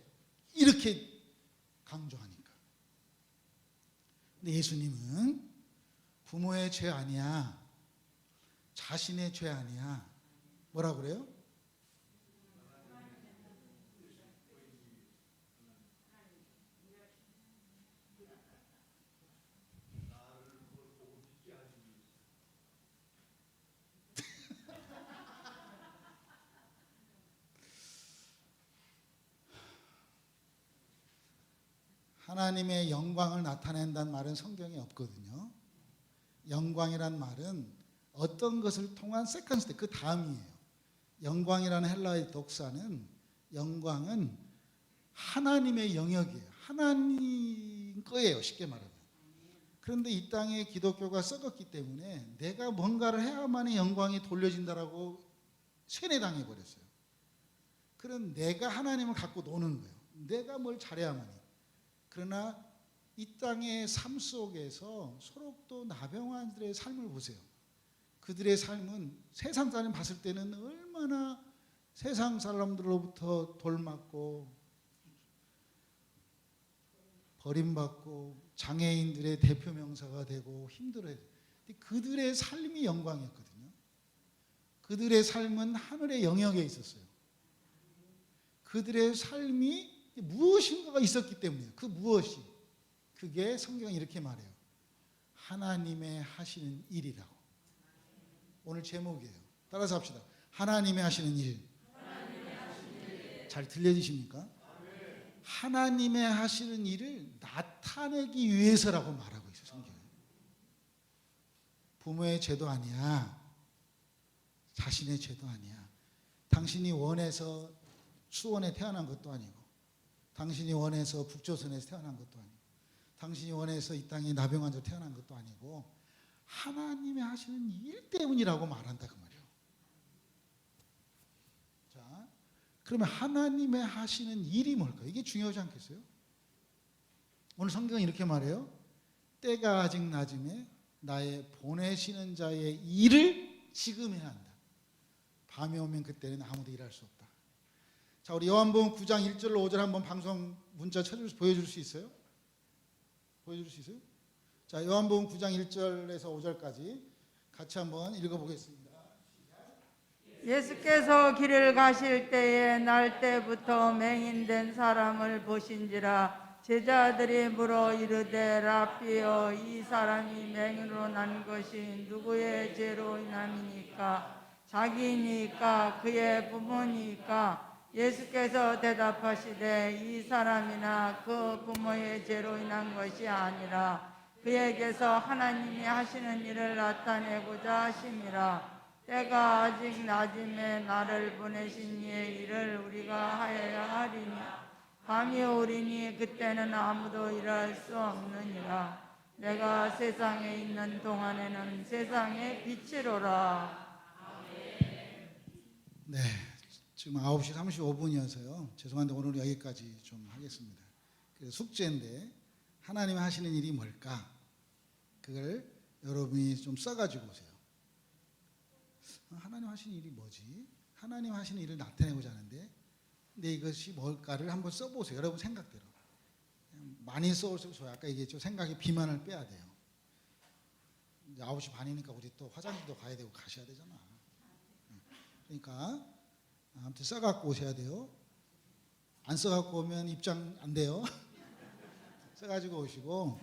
이렇게 강조하니까. 근데 예수님은 부모의 죄 아니야. 자신의 죄 아니야. 뭐라 그래요? 하나님의 영광을 나타낸다는 말은 성경에 없거든요. 영광이란 말은 어떤 것을 통한 세컨스 때 그 다음이에요. 영광이라는 헬라의 독사는 영광은 하나님의 영역이에요. 하나님 거예요. 쉽게 말하면. 그런데 이 땅에 기독교가 썩었기 때문에 내가 뭔가를 해야만이 영광이 돌려진다라고 세뇌당해 버렸어요. 그런 내가 하나님을 갖고 노는 거예요. 내가 뭘 잘해야만이. 그러나 이 땅의 삶 속에서 소록도 나병환들의 삶을 보세요. 그들의 삶은 세상 사람 봤을 때는 얼마나 세상 사람들로부터 돌맞고 버림받고 장애인들의 대표 명사가 되고 힘들어요. 그들의 삶이 영광이었거든요. 그들의 삶은 하늘의 영역에 있었어요. 그들의 삶이 무엇인가가 있었기 때문이에요. 그 무엇이? 그게 성경이 이렇게 말해요. 하나님의 하시는 일이라고. 오늘 제목이에요. 따라서 합시다. 하나님의 하시는 일. 잘 들려지십니까? 하나님의 하시는 일을 나타내기 위해서라고 말하고 있어요. 성경에. 부모의 죄도 아니야. 자신의 죄도 아니야. 당신이 원해서 수원에 태어난 것도 아니고 당신이 원해서 북조선에서 태어난 것도 아니고 당신이 원해서 이 땅에 나병환자로 태어난 것도 아니고 하나님의 하시는 일 때문이라고 말한다 그 말이에요. 자, 그러면 하나님의 하시는 일이 뭘까요? 이게 중요하지 않겠어요? 오늘 성경은 이렇게 말해요. 때가 아직 낮음에 나의 보내시는 자의 일을 지금 해야 한다. 밤이 오면 그때는 아무도 일할 수 없다. 자, 우리 요한복음 9장 1절로 5절 한번 방송 문자 보여줄 수 있어요? 보여줄 수 있어요? 자, 요한복음 9장 1절에서 5절까지 같이 한번 읽어보겠습니다. 예수께서 길을 가실 때에 날 때부터 맹인된 사람을 보신지라. 제자들이 물어 이르되 라삐여, 이 사람이 맹인으로 난 것이 누구의 죄로 인함이니까? 자기니까 그의 부모니까? 예수께서 대답하시되 이 사람이나 그 부모의 죄로 인한 것이 아니라 그에게서 하나님이 하시는 일을 나타내고자 하심이라. 때가 아직 낮음에 나를 보내신 이의 일을 우리가 하여야 하리니 밤이 오리니 그때는 아무도 일할 수 없느니라. 내가 세상에 있는 동안에는 세상의 빛이로라. 네, 지금 9시 35분이어서요. 죄송한데 오늘 여기까지 좀 하겠습니다. 그래서 숙제인데 하나님 하시는 일이 뭘까? 그걸 여러분이 좀 써가지고 오세요. 하나님 하시는 일이 뭐지? 하나님 하시는 일을 나타내고자 하는데 근데 이것이 뭘까를 한번 써보세요. 여러분 생각대로. 많이 써올수록 좋아요. 아까 얘기했죠. 생각에 비만을 빼야 돼요. 이제 9시 반이니까 우리 또 화장실도 가야 되고 가셔야 되잖아. 그러니까 아무튼 써갖고 오셔야 돼요. 안 써갖고 오면 입장 안 돼요. 써가지고 오시고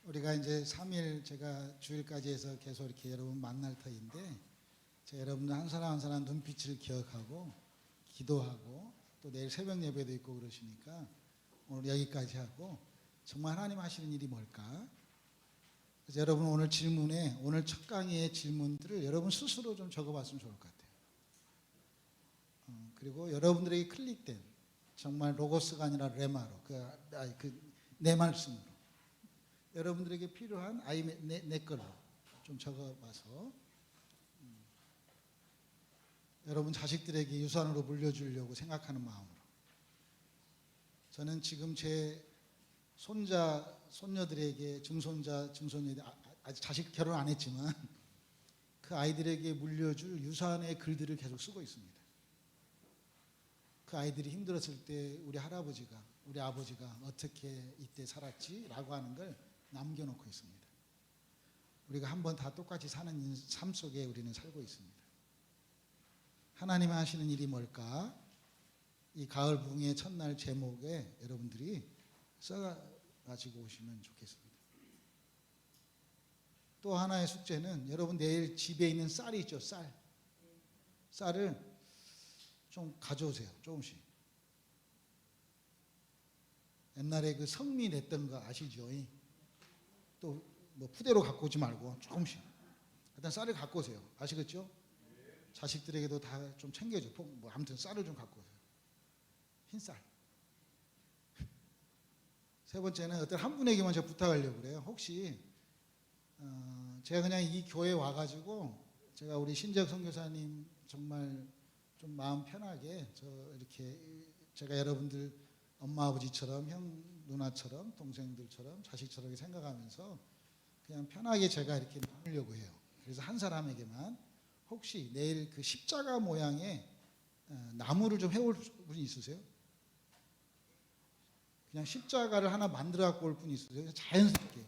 우리가 이제 3일 제가 주일까지 해서 계속 이렇게 여러분 만날 터인데 제가 여러분들 한 사람 한 사람 눈빛을 기억하고 기도하고 또 내일 새벽 예배도 있고 그러시니까 오늘 여기까지 하고 정말 하나님 하시는 일이 뭘까? 그래서 여러분 오늘 질문에 오늘 첫 강의의 질문들을 여러분 스스로 좀 적어봤으면 좋을 것 같아요. 그리고 여러분들에게 클릭된 정말 로고스가 아니라 레마로 내 말씀으로 여러분들에게 필요한 내 걸로 좀 적어봐서 여러분 자식들에게 유산으로 물려주려고 생각하는 마음으로 저는 지금 제 손자, 손녀들에게 증손자, 증손녀들 아직 자식 결혼 안 했지만 그 아이들에게 물려줄 유산의 글들을 계속 쓰고 있습니다. 그 아이들이 힘들었을 때 우리 할아버지가, 우리 아버지가 어떻게 이때 살았지라고 하는 걸 남겨놓고 있습니다. 우리가 한번 다 똑같이 사는 삶 속에 우리는 살고 있습니다. 하나님이 하시는 일이 뭘까? 이 가을 부흥의 첫날 제목에 여러분들이 써가지고 오시면 좋겠습니다. 또 하나의 숙제는 여러분 내일 집에 있는 쌀이 있죠. 쌀을 좀 가져오세요. 조금씩. 옛날에 그 성미 냈던 거 아시죠? 또 뭐 푸대로 갖고 오지 말고 조금씩. 일단 쌀을 갖고 오세요. 아시겠죠? 자식들에게도 다 좀 챙겨줘. 뭐 아무튼 쌀을 좀 갖고 오세요. 흰쌀. 세 번째는 어떤 한 분에게만 제가 부탁하려고 그래요. 혹시 제가 그냥 이 교회에 와가지고 제가 우리 신재혁 선교사님 정말 좀 마음 편하게 저 이렇게 제가 여러분들 엄마 아버지처럼 형 누나처럼 동생들처럼 자식처럼 생각하면서 그냥 편하게 제가 이렇게 나누려고 해요. 그래서 한 사람에게만 혹시 내일 그 십자가 모양의 나무를 좀 해올 분이 있으세요? 그냥 십자가를 하나 만들어 갖고 올 분이 있으세요? 자연스럽게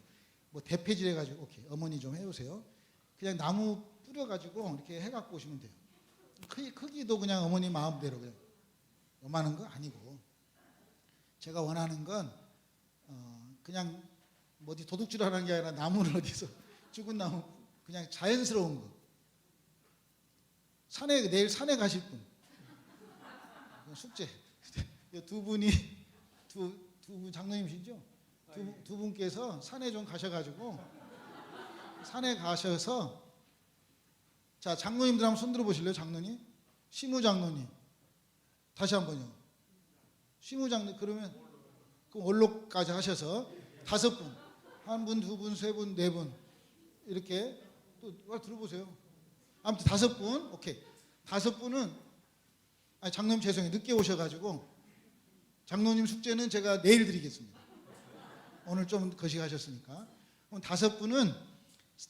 뭐 대패질 해가지고 오케이 어머니 좀 해오세요. 그냥 나무 뿌려가지고 이렇게 해갖고 오시면 돼요. 크기도 그냥 어머니 마음대로 그냥 요만한 거 아니고 제가 원하는 건 그냥 뭐 어디 도둑질하는 게 아니라 나무를 어디서 죽은 나무 그냥 자연스러운 거. 내일 산에 가실 분 숙제 두 분이 두 분 장로님이시죠? 두 분께서 산에 좀 가셔가지고 산에 가셔서 자 장로님들 한번 손들어 보실래요? 장로님, 시무 장로님 다시 한번요. 시무 장로 그러면 그 원로까지 하셔서 5분, 한 분, 두 분, 세 분, 네 분 이렇게 또 들어보세요. 아무튼 5분, 오케이. 5분은 장로님 죄송해요. 늦게 오셔가지고 장로님 숙제는 제가 내일 드리겠습니다. 오늘 좀 거시하셨으니까. 그럼 5분은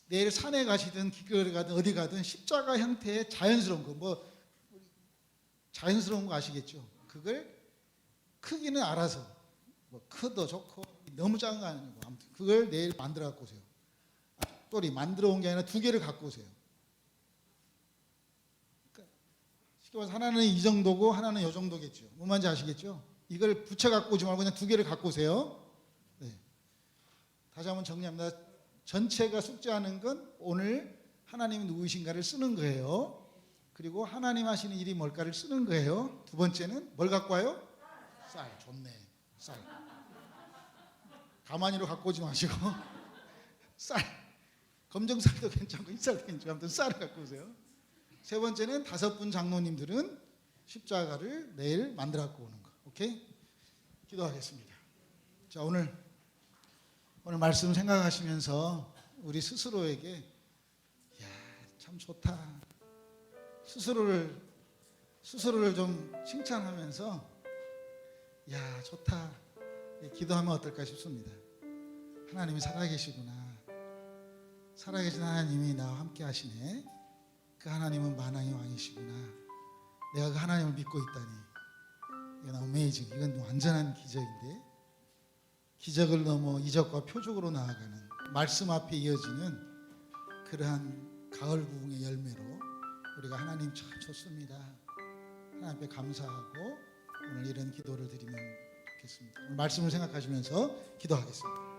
내일 산에 가시든 길거리 가든 어디 가든 십자가 형태의 자연스러운 거, 뭐 자연스러운 거 아시겠죠? 그걸 크기는 알아서 뭐 크도 좋고 너무 작은 거 아니고 아무튼 그걸 내일 만들어 갖고 오세요. 똘이 만들어 온 게 아니라 2개를 갖고 오세요. 그러니까 쉽게 말해서 하나는 이 정도고 하나는 이 정도겠죠. 뭔 말인지 아시겠죠? 이걸 붙여 갖고 오지 말고 그냥 2개를 갖고 오세요. 네. 다시 한번 정리합니다. 전체가 숙제하는 건 오늘 하나님이 누구이신가를 쓰는 거예요. 그리고 하나님 하시는 일이 뭘까를 쓰는 거예요. 두 번째는 뭘 갖고 와요? 쌀. 좋네. 쌀. 가만히로 갖고 오지 마시고 쌀. 검정쌀도 괜찮고 흰쌀도 괜찮고 아무튼 쌀을 갖고 오세요. 세 번째는 5분 장로님들은 십자가를 내일 만들어 갖고 오는 거. 오케이? 기도하겠습니다. 자, 오늘 말씀 생각하시면서 우리 스스로에게 야, 참 좋다. 스스로를 스스로를 좀 칭찬하면서 야 좋다 기도하면 어떨까 싶습니다. 하나님이 살아계시구나. 살아계신 하나님이 나와 함께 하시네. 그 하나님은 만왕의 왕이시구나. 내가 그 하나님을 믿고 있다니. 이건 어메이징. 이건 완전한 기적인데, 기적을 넘어 이적과 표적으로 나아가는 말씀 앞에 이어지는 그러한 가을 부흥의 열매로 우리가 하나님 참 좋습니다. 하나님 앞에 감사하고 오늘 이런 기도를 드리면 좋겠습니다. 오늘 말씀을 생각하시면서 기도하겠습니다.